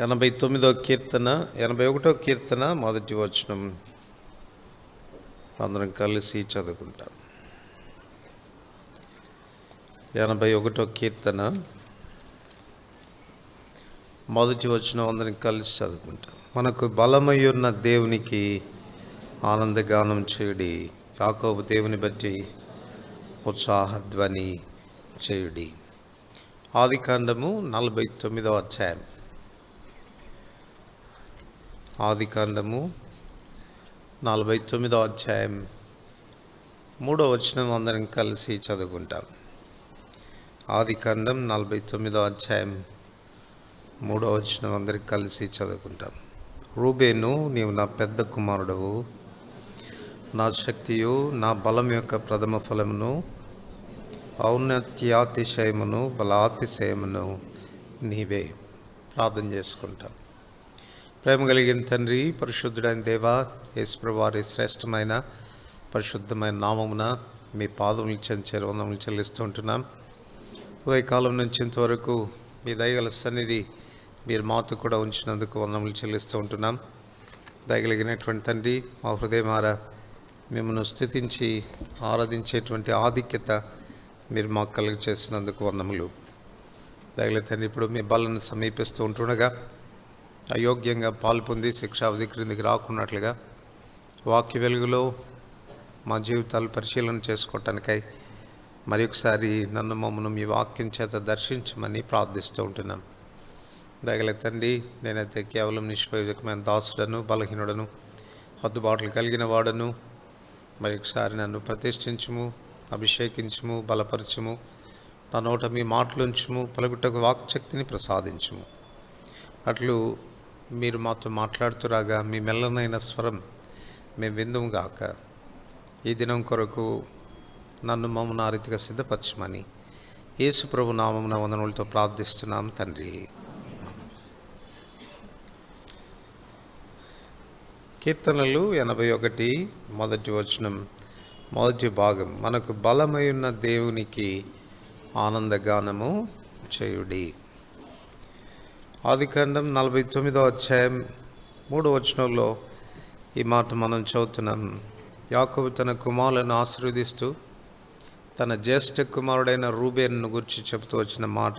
89వ కీర్తన 81వ కీర్తన మొదటి వచనం అందరం కలిసి చదువుకుంటాం. 81వ కీర్తన మొదటి వచనం అందరం కలిసి చదువుకుంటాం. మనకు బలమయ్యున్న దేవునికి ఆనందగానం చేయుడి, యాకోబు దేవుని బట్టి ఉత్సాహధ్వని చేయుడి. ఆదికాండము 49వ అధ్యాయం. ఆదికాండము 49వ అధ్యాయం 3వ వచనం అందరం కలిసి చదువుకుంటాం. ఆదికాండం 49వ అధ్యాయం 3వ వచనం అందరం కలిసి చదువుకుంటాం. రూబేను, నీవు నా పెద్ద కుమారుడవు, నా శక్తియు, నా బలం యొక్క ప్రథమ ఫలమును, ఔన్నత్యాతిశయమును, బలాతిశయమును నీవే. ప్రార్థన చేసుకుంటాం. ప్రేమ కలిగిన తండ్రి, పరిశుద్ధుడైన దేవా, యేసుప్రభువు వారి శ్రేష్టమైన పరిశుద్ధమైన నామమున మీ పాదములు చెంచారు వందములు చెల్లిస్తూ ఉంటున్నాం. ఉదయకాలం నుంచి ఇంతవరకు మీ దయగల సన్నిధి మీరు మాతో కూడా ఉంచినందుకు వందములు చెల్లిస్తూ ఉంటున్నాం. దయగలిగినటువంటి తండ్రి, మా హృదయమార మిమ్మల్ని స్తుతించి ఆరాధించేటువంటి ఆధిక్యత మీరు మాకు కలుగ చేసినందుకు వందములు. దయగల తండ్రి, ఇప్పుడు మీ బలను సమీపిస్తూ ఉంటుండగా అయోగ్యంగా పాల్పొంది శిక్షావధి క్రిందికి రాకున్నట్లుగా వాక్య వెలుగులో మా జీవితాలు పరిశీలన చేసుకోవటానికై మరి ఒకసారి నన్ను మమ్మను మీ వాక్యం చేత దర్శించమని ప్రార్థిస్తూ ఉంటున్నాం. దయగల తండ్రి, నేనైతే కేవలం నిష్ప్రయోజకమైన దాసుడను, బలహీనుడను, హద్దుబాట్లు కలిగిన వాడను. మరి ఒకసారి నన్ను ప్రతిష్ఠించుము, అభిషేకించుము, బలపరచుము. నా నోట మీ మాటలుంచుము, పలుకుటకు వాక్శక్తిని ప్రసాదించుము. అట్లు మీరు మాతో మాట్లాడుతురాగా మీ మెల్లనైన స్వరం మేము విందుము గాక. ఈ దినం కొరకు నన్ను మమ్మల్ని ఆ రీతిగా సిద్ధపరచమని యేసు ప్రభు నామమున వందనములతో ప్రార్థిస్తున్నాం తండ్రి. కీర్తనలు 81 మొదటి వచనం మొదటి భాగం. మనకు బలమైయున్న దేవునికి ఆనందగానము చేయుడి. ఆదికాండం 49వ అధ్యాయం 3వ వచనంలో ఈ మాట మనం చదువుతున్నాం. యాకోబు తన కుమారులను ఆశీర్వదిస్తూ తన జ్యేష్ఠ కుమారుడైన రూబేనును గురించి చెబుతూ వచ్చిన మాట,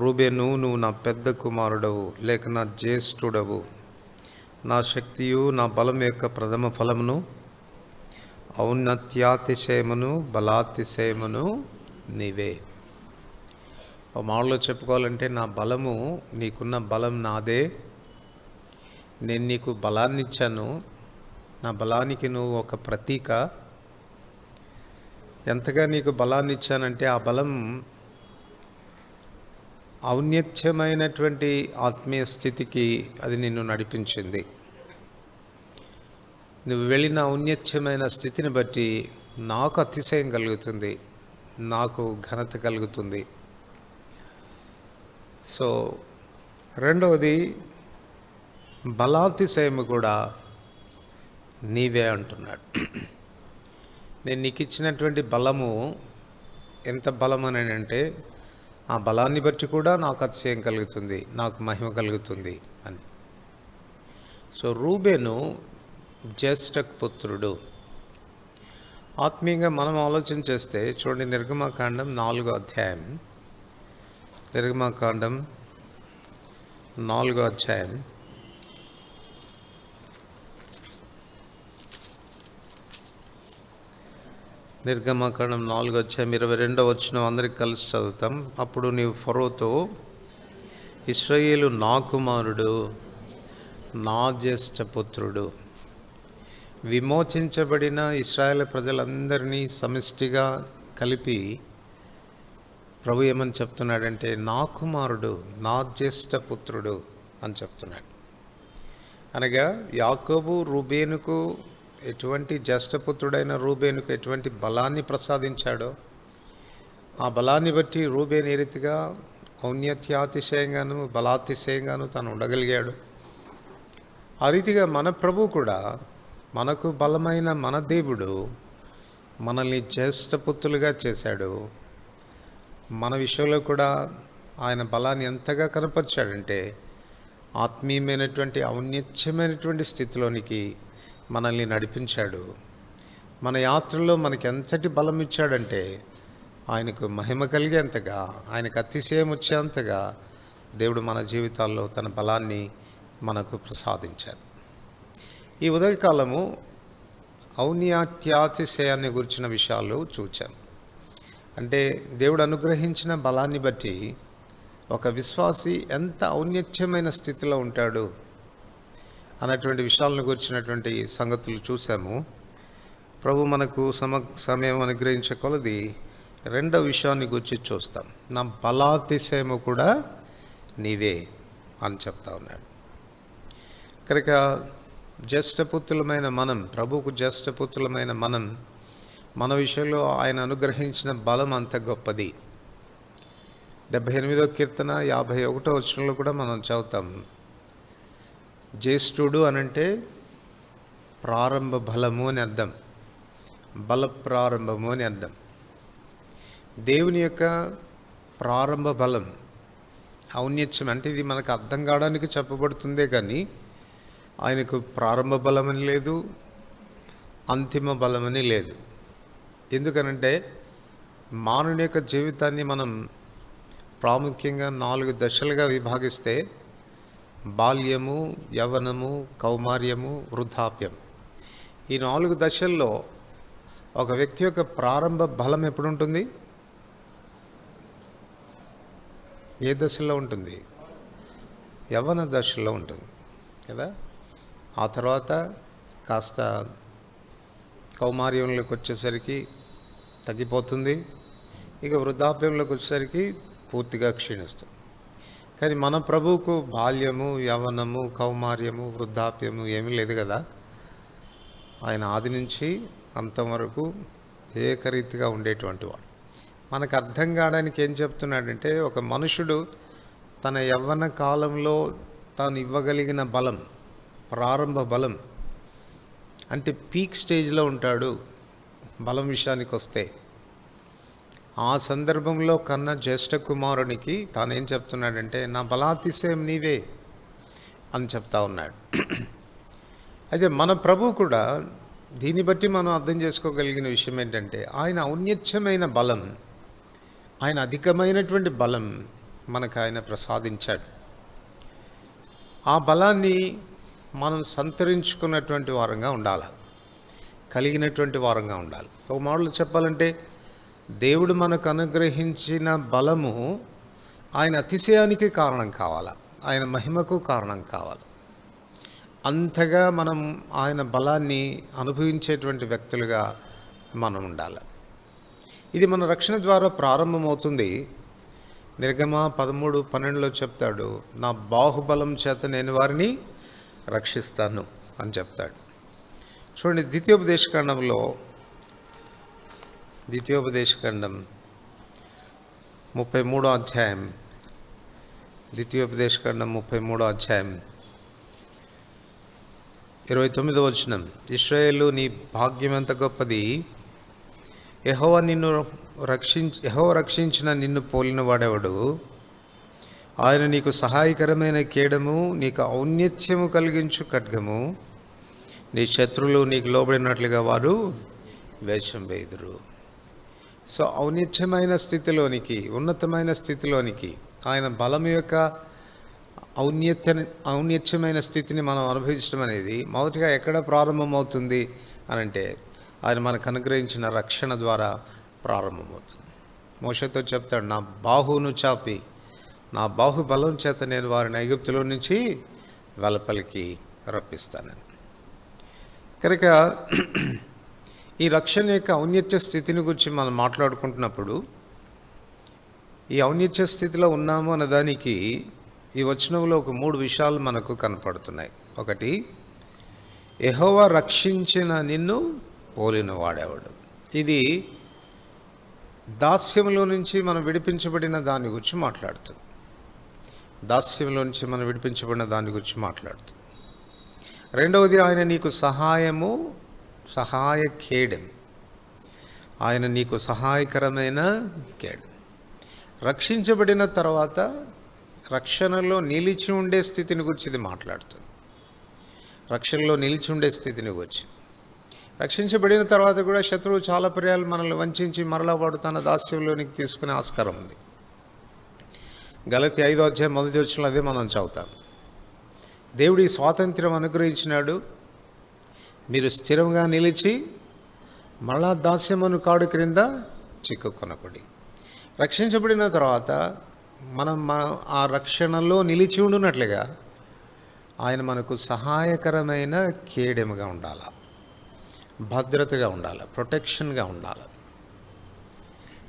రూబేను, నువ్వు నా పెద్ద కుమారుడవు, లేక నా జ్యేష్ఠుడవు, నా శక్తియు, నా బలం యొక్క ప్రథమ ఫలమును, ఔన్నత్యాతిశయమును, బలాతిశయమును నీవే. ఒక మాటలో చెప్పుకోవాలంటే, నా బలము, నీకున్న బలం నాదే, నేను నీకు బలాన్ని ఇచ్చాను, నా బలానికి నువ్వు ఒక ప్రతీక. ఎంతగా నీకు బలాన్ని ఇచ్చానంటే ఆ బలం ఔన్నత్యమైనటువంటి ఆత్మీయ స్థితికి అది నిన్ను నడిపించింది. నువ్వు వెళ్ళిన ఔన్నత్యమైన స్థితిని బట్టి నాకు అతిశయం కలుగుతుంది, నాకు ఘనత కలుగుతుంది. సో రెండవది, బలాతిశయము కూడా నీవే అంటున్నాడు. నేను నీకు ఇచ్చినటువంటి బలము ఎంత బలం అని అంటే, ఆ బలాన్ని బట్టి కూడా నాకు అతిశయం కలుగుతుంది, నాకు మహిమ కలుగుతుంది అని. సో రూబేను జ్యేష్ఠ పుత్రుడు. ఆత్మీయంగా మనం ఆలోచన చేస్తే చూడండి, నిర్గమకాండం 4వ అధ్యాయం. నిర్గమకాండం 4వ అధ్యాయం నిర్గమకాండం 4వ అధ్యాయం 22వ వచనం అందరికి కలిసి చదువుతాం. అప్పుడు నీవు ఫరోతో, ఇశ్రాయేలు నా కుమారుడు, నా జ్యేష్ఠ పుత్రుడు. విమోచించబడిన ఇశ్రాయేల్ ప్రజలందరినీ సమిష్టిగా కలిపి ప్రభు ఏమని చెప్తున్నాడంటే, నా కుమారుడు, నా జ్యేష్ఠ పుత్రుడు అని చెప్తున్నాడు. అనగా యాకోబు రూబేనుకు ఎటువంటి జ్యేష్ఠపుత్రుడైన రూబేనుకు ఎటువంటి బలాన్ని ప్రసాదించాడో, ఆ బలాన్ని బట్టి రూబేను ఏ రీతిగా ఔన్నత్యాతిశయంగాను బలాతిశయంగాను తను ఉండగలిగాడు, ఆ రీతిగా మన ప్రభు కూడా, మనకు బలమైన మన దేవుడు మనల్ని జ్యేష్ఠపుత్రులుగా చేశాడు. మన విషయంలో కూడా ఆయన బలాన్ని ఎంతగా కనపరిచాడంటే ఆత్మీయమైనటువంటి ఔన్నత్యమైనటువంటి స్థితిలోనికి మనల్ని నడిపించాడు. మన యాత్రలో మనకి ఎంతటి బలం ఇచ్చాడంటే ఆయనకు మహిమ కలిగేంతగా, ఆయనకు అతిశయం వచ్చేంతగా దేవుడు మన జీవితాల్లో తన బలాన్ని మనకు ప్రసాదించాడు. ఈ ఉదయకాలము ఔన్నత్యాతిశయాన్ని గురించిన విషయాలు చూచాను. అంటే దేవుడు అనుగ్రహించిన బలాన్ని బట్టి ఒక విశ్వాసి ఎంత ఔన్నత్యమైన స్థితిలో ఉంటాడు అన్నటువంటి విషయాలను గురించినటువంటి సంగతులు చూసాము. ప్రభు మనకు సమయం అనుగ్రహించే కొలది రెండో విషయాన్ని గురించి చూస్తాం. నా బలాతిశయము కూడా నీవే అని చెప్తా ఉన్నాడు. కనుక జ్యేష్ఠపుత్రులమైన మనం, ప్రభువుకు జ్యేష్ఠపుత్రులమైన మన విషయంలో ఆయన అనుగ్రహించిన బలం అంత గొప్పది. 78వ కీర్తన 51వ వచనంలో కూడా మనం చదువుతాం, జ్యేష్ఠుడు అనంటే ప్రారంభ బలము అని అర్థం, బల ప్రారంభము అని అర్థం. దేవుని యొక్క ప్రారంభ బలం, ఔన్నత్యం అంటే ఇది మనకు అర్థం కావడానికి చెప్పబడుతుందే కానీ ఆయనకు ప్రారంభ బలమని లేదు, అంతిమ బలమని లేదు. ఎందుకనంటే మానవుని యొక్క జీవితాన్ని మనం ప్రాముఖ్యంగా 4 దశలుగా విభాగిస్తే బాల్యము, యవ్వనము, కౌమార్యము, వృద్ధాప్యం. ఈ 4 దశల్లో ఒక వ్యక్తి యొక్క ప్రారంభ బలం ఎప్పుడు ఉంటుంది? ఏ దశలో ఉంటుంది? యవ్వన దశలో ఉంటుంది కదా. ఆ తర్వాత కాస్త కౌమార్యంలోకి వచ్చేసరికి తగ్గిపోతుంది, ఇక వృద్ధాప్యంలోకి వచ్చేసరికి పూర్తిగా క్షీణిస్తుంది. కానీ మన ప్రభువుకు బాల్యము, యవ్వనము, కౌమార్యము, వృద్ధాప్యము ఏమీ లేదు కదా. ఆయన ఆది నుంచి అంతం వరకు ఏకరీతిగా ఉండేటువంటి వాడు. మనకు అర్థం కావడానికి ఏం చెప్తున్నాడంటే, ఒక మనుషుడు తన యవ్వన కాలంలో తాను ఇవ్వగలిగిన బలం, ప్రారంభ బలం అంటే పీక్ స్టేజ్లో ఉంటాడు బలం విషయానికి వస్తే. ఆ సందర్భంలో కన్నా జ్యేష్ఠ కుమారునికి తానేం చెప్తున్నాడంటే, నా బలాతిశయం నీవే అని చెప్తా ఉన్నాడు. అయితే మన ప్రభు కూడా దీన్ని బట్టి మనం అర్థం చేసుకోగలిగిన విషయం ఏంటంటే, ఆయన ఔన్నత్యమైన బలం, ఆయన అధికమైనటువంటి బలం మనకు ఆయన ప్రసాదించాడు. ఆ బలాన్ని మనం సంతరించుకున్నటువంటి వారంగా ఉండాలి, కలిగినటువంటి వారంగా ఉండాలి. ఒక మాటలో చెప్పాలంటే దేవుడు మనకు అనుగ్రహించిన బలము ఆయన అతిశయానికి కారణం కావాలి, ఆయన మహిమకు కారణం కావాలి. అంతగా మనం ఆయన బలాన్ని అనుభవించేటువంటి వ్యక్తులుగా మనం ఉండాలి. ఇది మన రక్షణ ద్వారా ప్రారంభమవుతుంది. నిర్గమ 13:12 చెప్తాడు, నా బాహుబలం చేత నేను వారిని రక్షిస్తాను అని చెప్తాడు. చూడండి, ద్వితీయోపదేశకాండం 33వ అధ్యాయం, ద్వితీయోపదేశకాండం 33వ అధ్యాయం 29వ వచనం, ఇశ్రాయేలు నీ భాగ్యం ఎంత గొప్పది, యెహోవా రక్షించిన నిన్ను పోలిన వాడెవడు, ఆయన నీకు సహాయకరమైన కేడము, నీకు ఔన్నత్యము కలిగించు ఖడ్గము, నీ శత్రువులు నీకు లోబడినట్లుగా వారు వేషం వేయుదురు. సో ఔన్నత్యమైన స్థితిలోనికి, ఉన్నతమైన స్థితిలోనికి, ఆయన బలం యొక్క ఔన్నత్యమైన స్థితిని మనం అనుభవించడం అనేది మొదటిగా ఎక్కడ ప్రారంభమవుతుంది అనంటే, ఆయన మనకు అనుగ్రహించిన రక్షణ ద్వారా ప్రారంభమవుతుంది. మోషేతో చెప్తాడు, నా బాహువును చాపి నా బాహుబలం చేత నేను వారిని ఐగుప్తులో నుంచి వెలుపలికి రప్పిస్తానని. కనుక ఈ రక్షణ యొక్క ఔన్నత్య స్థితిని గురించి మనం మాట్లాడుకుంటున్నప్పుడు, ఈ ఔన్నత్య స్థితిలో ఉన్నాము అన్నదానికి ఈ వచనంలో ఒక 3 విషయాలు మనకు కనపడుతున్నాయి. ఒకటి, యెహోవా రక్షించిన నిన్ను పోలిన వాడేవాడు. ఇది దాస్యంలో నుంచి మనం విడిపించబడిన దాని గురించి మాట్లాడుతుంది. దాస్యంలో నుంచి మనం విడిపించబడిన దాని గురించి మాట్లాడుతుంది. రెండవది, ఆయన నీకు సహాయ కేడెం, ఆయన నీకు సహాయకరమైన కేడెం. రక్షించబడిన తర్వాత రక్షణలో నిలిచి ఉండే స్థితిని గురించి ఇది మాట్లాడుతుంది. రక్షణలో నిలిచి ఉండే స్థితిని గురించి. రక్షించబడిన తర్వాత కూడా శత్రువు చాలా పర్యాలు మనల్ని వంచి మరలా వాడు తన దాస్యంలోనికి తీసుకునే ఆస్కారం ఉంది. గలతీ 5వ అధ్యాయం 1వ వచనంలో అదే మనం చదువుతాం. దేవుడు ఈ స్వాతంత్ర్యం అనుగ్రహించినాడు, మీరు స్థిరంగా నిలిచి మరలా దాస్యమును కాడు క్రింద చిక్కుకొనకుడి. రక్షించబడిన తర్వాత మనం ఆ రక్షణలో నిలిచి ఉండునట్లుగా ఆయన మనకు సహాయకరమైన కేడెముగా ఉండాలి, భద్రతగా ఉండాలి, ప్రొటెక్షన్గా ఉండాలి.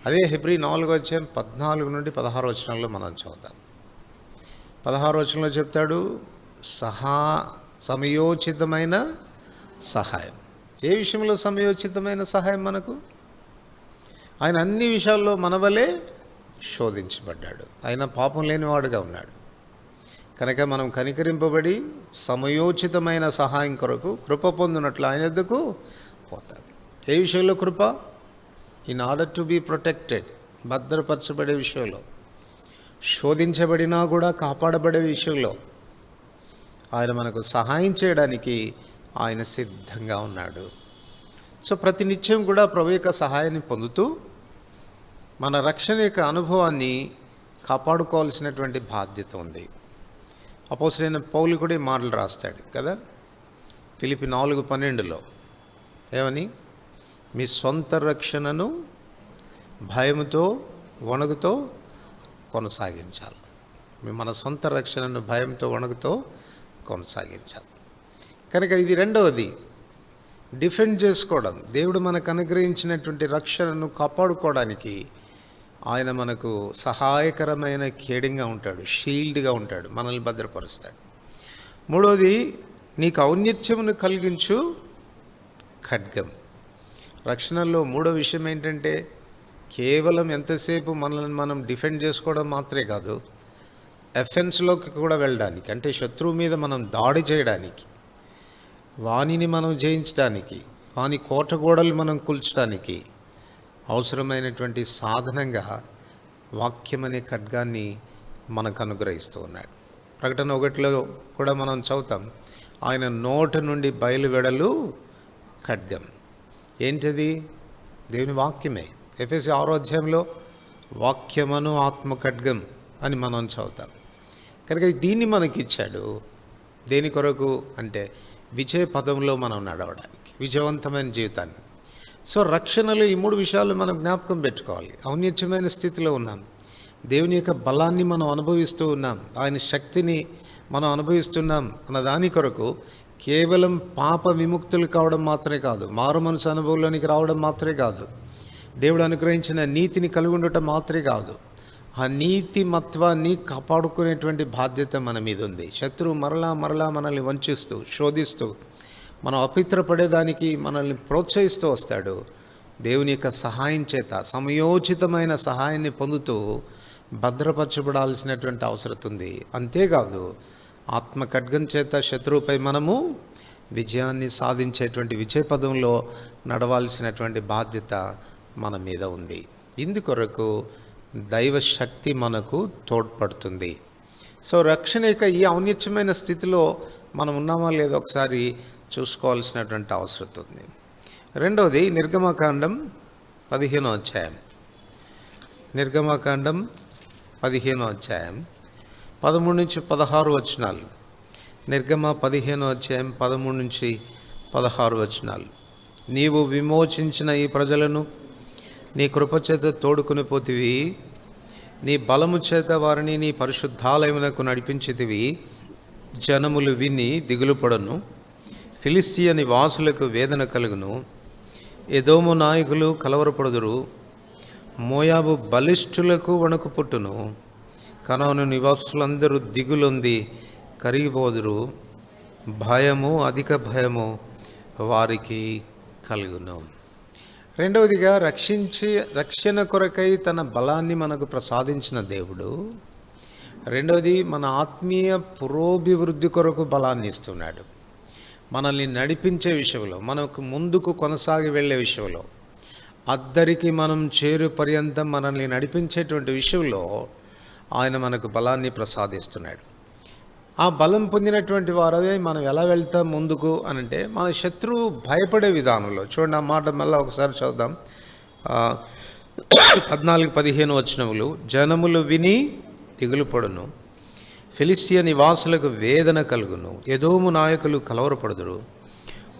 అదే హెబ్రీ 4వ అధ్యాయం 14 నుండి 16 వచనాల్లో మనం చదువుతాం. 16 వచనంలో చెప్తాడు, సమయోచితమైన సహాయం. ఏ విషయంలో సమయోచితమైన సహాయం మనకు? ఆయన అన్ని విషయాల్లో మనవలే శోధించబడ్డాడు, ఆయన పాపం లేనివాడుగా ఉన్నాడు. కనుక మనం కనికరింపబడి సమయోచితమైన సహాయం కొరకు కృప పొందినట్లు ఆయన వద్దకు పోతాం. ఏ విషయంలో కృప? In order to be protected, భద్రపరచబడే విషయంలో, శోధించబడినా కూడా కాపాడబడే విషయంలో ఆయన మనకు సహాయం చేయడానికి ఆయన సిద్ధంగా ఉన్నాడు. సో ప్రతి నిత్యం కూడా ప్రభు యొక్క సహాయాన్ని పొందుతూ మన రక్షణ యొక్క అనుభవాన్ని కాపాడుకోవాల్సినటువంటి బాధ్యత ఉంది. అపోస్తలుడైన పౌలు కూడా ఈ మాటలు రాస్తాడు కదా, ఫిలిప్పీ 4:12లో ఏమని? మీ సొంత రక్షణను భయముతో వణుకుతో కొనసాగించాలి. మన సొంత రక్షణను భయంతో వణుకుతో కొనసాగించాలి. కనుక ఇది రెండవది, డిఫెండ్ చేసుకోవడం. దేవుడు మనకు అనుగ్రహించినటువంటి రక్షణను కాపాడుకోవడానికి ఆయన మనకు సహాయకరమైన కేడంగా ఉంటాడు, షీల్డ్గా ఉంటాడు, మనల్ని భద్రపరుస్తాడు. మూడవది, నీకు ఔన్నత్యమును కలిగించు ఖడ్గం. రక్షణలో మూడో విషయం ఏంటంటే కేవలం ఎంతసేపు మనల్ని మనం డిఫెండ్ చేసుకోవడం మాత్రమే కాదు, ఎఫెన్స్లోకి కూడా వెళ్ళడానికి, అంటే శత్రువు మీద మనం దాడి చేయడానికి, వానిని మనం జయించడానికి, వాని కోటగోడలు మనం కూల్చడానికి అవసరమైనటువంటి సాధనంగా వాక్యం అనే ఖడ్గాన్ని మనకు అనుగ్రహిస్తూ ఉన్నాడు. ప్రకటన 1లో కూడా మనం చదువుతాం, ఆయన నోటి నుండి బయలువెడలు ఖడ్గం. ఏంటిది? దేవుని వాక్యమే. ఎఫెసీ 6వ అధ్యాయంలో వాక్యమను ఆత్మ ఖడ్గం అని మనం చదువుతాం. కనుక దీన్ని మనకిచ్చాడు. దేని కొరకు అంటే విజయ పదంలో మనం నడవడానికి, విజయవంతమైన జీవితాన్ని. సో రక్షణలో ఈ మూడు విషయాలు మనం జ్ఞాపకం పెట్టుకోవాలి. ఔన్నత్యమైన స్థితిలో ఉన్నాం, దేవుని యొక్క బలాన్ని మనం అనుభవిస్తూ ఉన్నాం, ఆయన శక్తిని మనం అనుభవిస్తున్నాం అన్న దాని కొరకు కేవలం పాప విముక్తులు కావడం మాత్రమే కాదు, మారు మనసు అనుభవంలోనికి రావడం మాత్రమే కాదు, దేవుడు అనుగ్రహించిన నీతిని కలిగి ఉండటం మాత్రమే కాదు, ఆ నీతి మత్వాన్ని కాపాడుకునేటువంటి బాధ్యత మన మీద ఉంది. శత్రువు మరలా మనల్ని వంచిస్తూ శోధిస్తూ మనం అపవిత్రపడేదానికి మనల్ని ప్రోత్సహిస్తూ వస్తాడు. దేవుని యొక్క సహాయం చేత సమయోచితమైన సహాయాన్ని పొందుతూ భద్రపరచబడాల్సినటువంటి అవసరం ఉంది. అంతేకాదు ఆత్మ ఖడ్గం చేత శత్రువుపై మనము విజయాన్ని సాధించేటువంటి విజయ పదంలో నడవాల్సినటువంటి బాధ్యత మన మీద ఉంది. ఇందుకొరకు దైవశక్తి మనకు తోడ్పడుతుంది. సో రక్షణ యొక్క ఈ ఔన్నత్యమైన స్థితిలో మనం ఉన్నామా లేదో ఒకసారి చూసుకోవాల్సినటువంటి అవసరం ఉంది. రెండవది నిర్గమకాండం 15వ అధ్యాయం. నిర్గమకాండం 15వ అధ్యాయం 13 నుంచి 16 వచనాలు. నిర్గమ 15వ అధ్యాయం 13 నుంచి 16 వచనాలు. నీవు విమోచించిన ఈ ప్రజలను నీ కృపచేత తోడుకుని పోతివి, నీ బలము చేత వారిని నీ పరిశుద్ధాలయమునకు నడిపించితివి. జనములు విని దిగులు పడను, ఫిలిష్తీయ నివాసులకు వేదన కలుగును, ఎదోము నాయకులు కలవరపడుదురు, మోయాబు బలిష్ఠులకు వణుకు పుట్టును, కనాను నివాసులందరూ దిగులొంది కరిగిపోదురు, భయము అధిక భయము వారికి కలుగును. రెండవదిగా రక్షణ కొరకై తన బలాన్ని మనకు ప్రసాదించిన దేవుడు. రెండవది మన ఆత్మీయ పురోభివృద్ధి కొరకు బలాన్ని ఇస్తున్నాడు. మనల్ని నడిపించే విషయంలో, మనకు ముందుకు కొనసాగి వెళ్ళే విషయంలో అద్దరికి మనం చేరు పర్యంతం మనల్ని నడిపించేటువంటి విషయంలో ఆయన మనకు బలాన్ని ప్రసాదిస్తున్నాడు. ఆ బలం పొందినటువంటి వారే మనం ఎలా వెళ్తాం ముందుకు అనంటే, మన శత్రువు భయపడే విధానంలో. చూడండి, ఆ మాట మళ్ళీ ఒకసారి చూద్దాం. 14-15 వచనములు. జనములు విని దిగులు పడును, ఫిలిస్తియ నివాసులకు వేదన కలుగును, ఎదోము నాయకులు కలవరపడుదురు,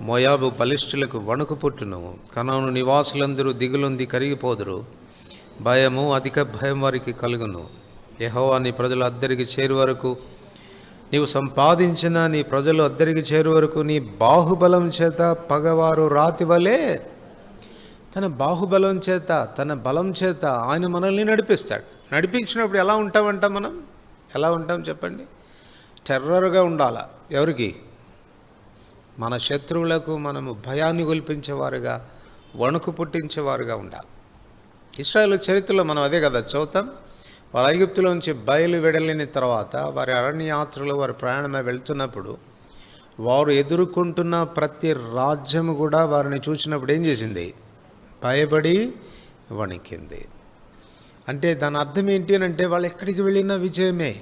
మోయాబు బలిష్ఠులకు వణుకు పుట్టును, కనాను నివాసులందరూ దిగులొంది కరిగిపోదురు, భయము అధిక భయం వారికి కలుగును. యెహోవా నీ ప్రజలు అద్దరికి చేరు వరకు, నీవు సంపాదించిన నీ ప్రజలు అద్దరికి చేరు వరకు నీ బాహుబలం చేత పగవారు రాతి వలె, తన బాహుబలం చేత, తన బలం చేత ఆయన మనల్ని నడిపిస్తాడు. నడిపించినప్పుడు ఎలా ఉంటామంట? మనం ఎలా ఉంటాం చెప్పండి? టెర్రర్గా ఉండాలా. ఎవరికి? మన శత్రువులకు మనము భయాన్ని గొల్పించేవారుగా, వణుకు పుట్టించేవారుగా ఉండాలి. ఇశ్రాయేలు చరిత్రలో మనం అదే కదా చదువుతాం. వారు ఐగుప్తులోంచి బయలు వెడలిన తర్వాత వారి అరణ్య యాత్రలో వారి ప్రయాణమై వెళ్తున్నప్పుడు వారు ఎదుర్కొంటున్న ప్రతి రాజ్యము కూడా వారిని చూసినప్పుడు ఏం చేసింది? భయపడి వణికింది. అంటే దాని అర్థం ఏంటి అని అంటే, వాళ్ళు ఎక్కడికి వెళ్ళినా విజయమే,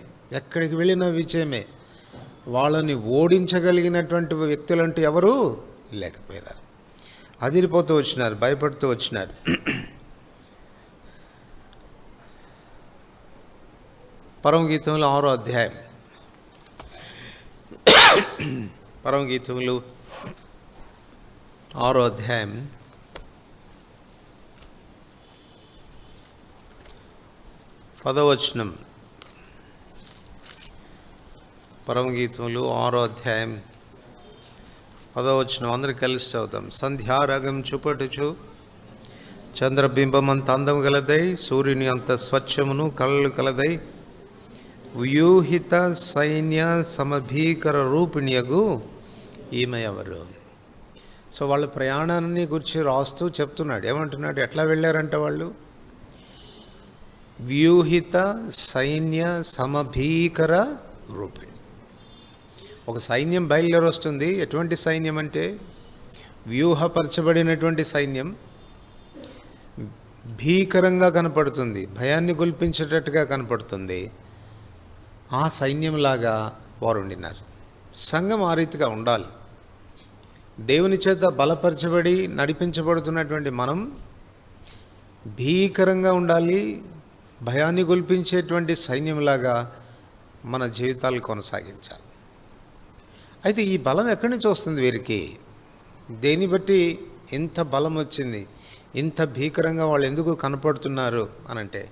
ఎక్కడికి వెళ్ళినా విజయమే. వాళ్ళని ఓడించగలిగినటువంటి వ్యక్తులంటూ ఎవరు లేకపోయారు. అదిరిపోతూ వచ్చినారు, భయపడుతూ వచ్చినారు. పరమగీతములు 6వ అధ్యాయం. పరమగీతములు 6వ అధ్యాయం 10వ వచనం. పరమగీతములు 6వ అధ్యాయం 10వ వచనం అందరూ కలిసి చదువుతాం. సంధ్యారాగం చూపటుచు చంద్రబింబం అంత అందం గలదై, సూర్యుని అంత స్వచ్ఛమును కళలు కలదై, వ్యూహిత సైన్య సమభీకర రూపిణియగు ఈమె ఎవరు? సో వాళ్ళ ప్రయాణాన్ని గురించి రాస్తూ చెప్తున్నాడు. ఏమంటున్నాడు? ఎట్లా వెళ్ళారంట వాళ్ళు? వ్యూహిత సైన్య సమభీకర రూపిణి. ఒక సైన్యం బయలుదేరి వస్తుంది. ఎటువంటి సైన్యం అంటే వ్యూహపరచబడినటువంటి సైన్యం, భీకరంగా కనపడుతుంది, భయాన్ని గొల్పించేటట్టుగా కనపడుతుంది. ఆ సైన్యంలాగా వారు ఉండినారు. సంఘం ఆ రీతిగా ఉండాలి. దేవుని చేత బలపరచబడి నడిపించబడుతున్నటువంటి మనం భీకరంగా ఉండాలి. భయాన్ని గొల్పించేటువంటి సైన్యంలాగా మన జీవితాలు కొనసాగించాలి. అయితే ఈ బలం ఎక్కడి నుంచి వస్తుంది వీరికి? దేన్ని బట్టి ఇంత బలం వచ్చింది? ఇంత భీకరంగా వాళ్ళు ఎందుకు కనపడుతున్నారు అనంటే,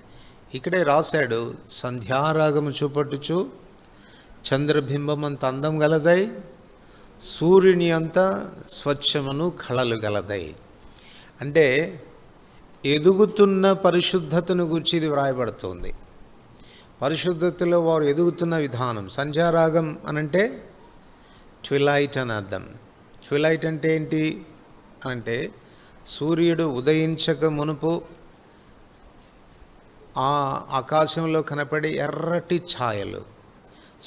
ఇక్కడే రాశాడు. సంధ్యారాగము చూపట్టుచు చంద్రబింబం అంత అందం గలదై, సూర్యుని అంత స్వచ్ఛమును కళలు గలదై. అంటే ఎదుగుతున్న పరిశుద్ధతను గురించి ఇది వ్రాయబడుతుంది. పరిశుద్ధతలో వారు ఎదుగుతున్న విధానం. సంధ్యారాగం అనంటే ట్విలైట్ అని అర్థం. ట్విలైట్ అంటే ఏంటి అనంటే, సూర్యుడు ఉదయించక మునుపు ఆ ఆకాశంలో కనపడే ఎర్రటి ఛాయలు,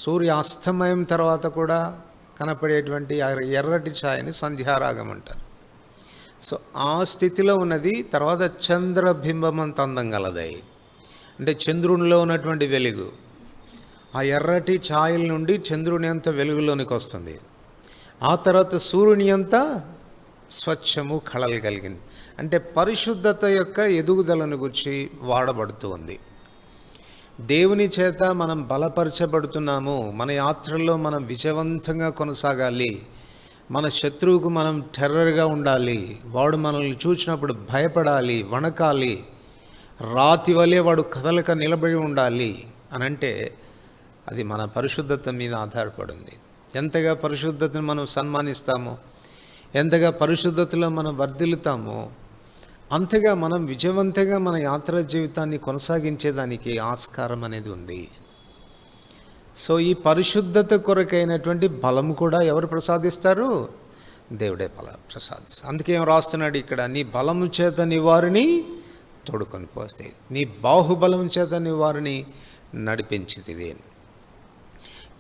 సూర్యాస్తమయం తర్వాత కూడా కనపడేటువంటి ఎర్రటి ఛాయని సంధ్యారాగం అంటారు. సో ఆ స్థితిలో ఉన్నది. తర్వాత చంద్రబింబం అంత అందం గలదై, అంటే చంద్రునిలో ఉన్నటువంటి వెలుగు ఆ ఎర్రటి ఛాయల నుండి చంద్రుని అంత వెలుగులోనికి వస్తుంది. ఆ తర్వాత సూర్యుని అంత స్వచ్ఛము కళలు కలిగింది. అంటే పరిశుద్ధత యొక్క ఎదుగుదలను గురించి వాడబడుతూ ఉంది. దేవుని చేత మనం బలపరచబడుతున్నాము. మన యాత్రల్లో మనం విజయవంతంగా కొనసాగాలి. మన శత్రువుకు మనం టెర్రర్గా ఉండాలి. వాడు మనల్ని చూసినప్పుడు భయపడాలి, వణకాలి, రాతి వలె వాడు కదలక నిలబడి ఉండాలి అనంటే అది మన పరిశుద్ధత మీద ఆధారపడింది. ఎంతగా పరిశుద్ధతను మనం సన్మానిస్తామో, ఎంతగా పరిశుద్ధతలో మనం వర్ధిల్లుతామో, అంతగా మనం విజయవంతంగా మన యాత్రా జీవితాన్ని కొనసాగించేదానికి ఆస్కారం అనేది ఉంది. సో ఈ పరిశుద్ధత కొరకైనటువంటి బలం కూడా ఎవరు ప్రసాదిస్తారు? దేవుడే ప్రసాదిస్తారు. అందుకే ఏం రాస్తున్నాడు ఇక్కడ? నీ బలము చేత నీ వారిని తోడుకొని పోతే, నీ బాహుబలం చేత నీ వారిని నడిపించితివి.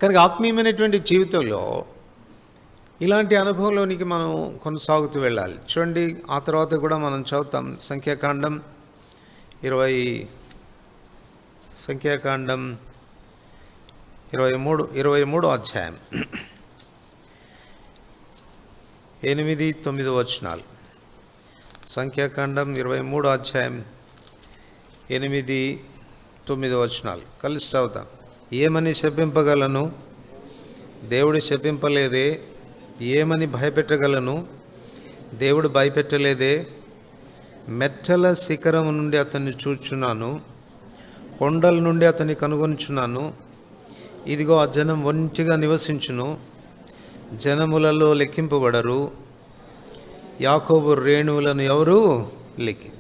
కనుక ఆత్మీయమైనటువంటి జీవితంలో ఇలాంటి అనుభవంలోనికి మనం కొనసాగుతూ వెళ్ళాలి. చూడండి, ఆ తర్వాత కూడా మనం చదువుతాం సంఖ్యాకాండం 23 అధ్యాయం 8-9 వచనాలు. సంఖ్యాకాండం 23 అధ్యాయం 8-9 వచనాలు కలిసి చదువుతాం. ఏమని శపింపగలను? దేవుడు శపింపలేదే. ఏమని భయపెట్టగలను? దేవుడు భయపెట్టలేదే. మెట్టల శిఖరం నుండి అతన్ని చూచున్నాను, కొండల నుండి అతన్ని కనుగొనుచున్నాను. ఇదిగో ఆ జనం ఒంటిగా నివసించును, జనములలో లెక్కింపబడరు. యాకోబు రేణువులను ఎవరు లెక్కి.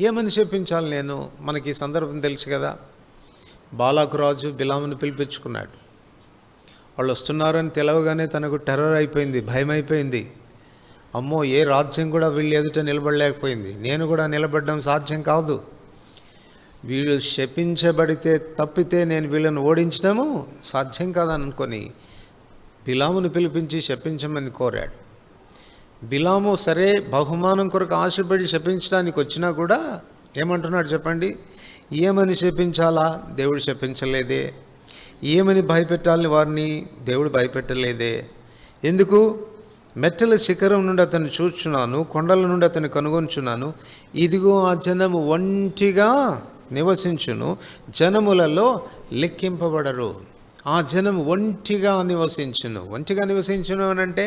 ఏమని చెప్పించాలి నేను? మనకి ఈ సందర్భం తెలుసు కదా. బాలాకు రాజు బిలామును పిలిపించుకున్నాడు. వాళ్ళు వస్తున్నారని తెలవగానే తనకు టెర్రర్ అయిపోయింది, భయం అయిపోయింది. అమ్మో, ఏ రాజ్యం కూడా వీళ్ళు ఎదుట నిలబడలేకపోయింది, నేను కూడా నిలబడడం సాధ్యం కాదు. వీళ్ళు శపించబడితే తప్పితే నేను వీళ్ళని ఓడించడము సాధ్యం కాదని అనుకొని బిలామును పిలిపించి శపించమని కోరాడు. బిలాము సరే బహుమానం కొరకు ఆశపడి శపించడానికి వచ్చినా కూడా ఏమంటున్నాడు చెప్పండి? ఏమని శపించాలా? దేవుడు శపించలేదే. ఏమని భయపెట్టాలని వారిని? దేవుడు భయపెట్టలేదే. ఎందుకు? మెట్టల శిఖరం నుండి అతన్ని చూచున్నాను, కొండల నుండి అతన్ని కనుగొనుచున్నాను. ఇదిగో ఆ జనము ఒంటిగా నివసించును, జనములలో లెక్కింపబడరు. ఆ జనం ఒంటిగా నివసించును. ఒంటిగా నివసించును అని అంటే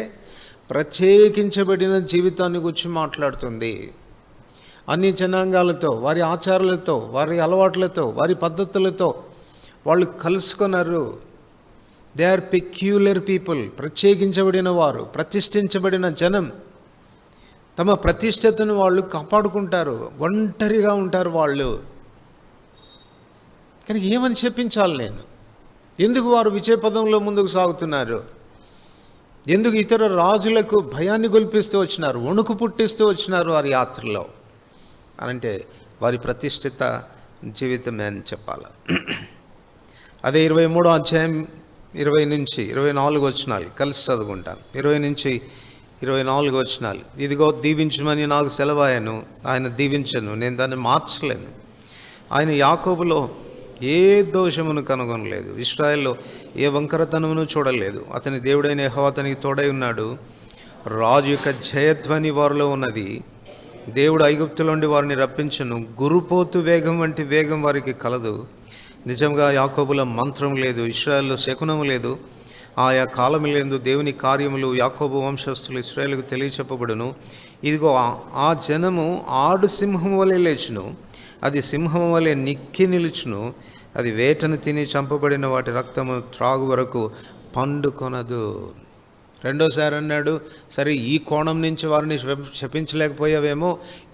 ప్రత్యేకించబడిన జీవితాన్ని గురించి మాట్లాడుతుంది. అన్ని జనాంగాలతో, వారి ఆచారాలతో, వారి అలవాట్లతో, వారి పద్ధతులతో వాళ్ళు కలుసుకున్నారు. They are peculiar people. ప్రత్యేకించబడిన వారు, ప్రతిష్ఠించబడిన జనం. తమ ప్రతిష్టతను వాళ్ళు కాపాడుకుంటారు, ఒంటరిగా ఉంటారు వాళ్ళు. కానీ ఏమని చెప్పించాలి నేను? ఎందుకు వారు విజయపదంలో ముందుకు సాగుతున్నారు? ఎందుకు ఇతర రాజులకు భయాన్ని గొల్పిస్తూ వచ్చినారు, వణుకు పుట్టిస్తూ వచ్చినారు వారి యాత్రలో అనంటే వారి ప్రతిష్ఠిత జీవితమే అని చెప్పాలి. అదే 23 అధ్యాయం 20-24 వచనాలు కలిసి చదువుకుంటాను. 20-24 వచనాలు. ఇదిగో దీవించమని నాకు సెలవాయను, ఆయన దీవించను, నేను దాన్ని మార్చలేను. ఆయన యాకోబులో ఏ దోషమును కనుగొనలేదు, ఇశ్రాయేల్లో ఏ వంకరతనమును చూడలేదు. అతని దేవుడైన యెహోవా అతనికి తోడై ఉన్నాడు. రాజు యొక్క జయధ్వని వారిలో ఉన్నది. దేవుడు ఐగుప్తుల నుండి వారిని రప్పించను. గురుపోతు వేగం వంటి వేగం వారికి కలదు. నిజంగా యాకోబుల మంత్రం లేదు, ఇశ్రాయేల్లో శకునము లేదు. ఆయా కాలము లేదు. దేవుని కార్యములు యాకోబు వంశస్థులు ఇశ్రాయేలుకు తెలియచెప్పబడును. ఇదిగో ఆ జనము ఆడు సింహం వలె లేచును, అది సింహం వలె నిక్కి నిలుచును. అది వేటను తిని చంపబడిన వాటి రక్తము త్రాగు వరకు పండుకొనదు. రెండోసారి అన్నాడు, సరే ఈ కోణం నుంచి వారిని శపించలేకపోయావేమో,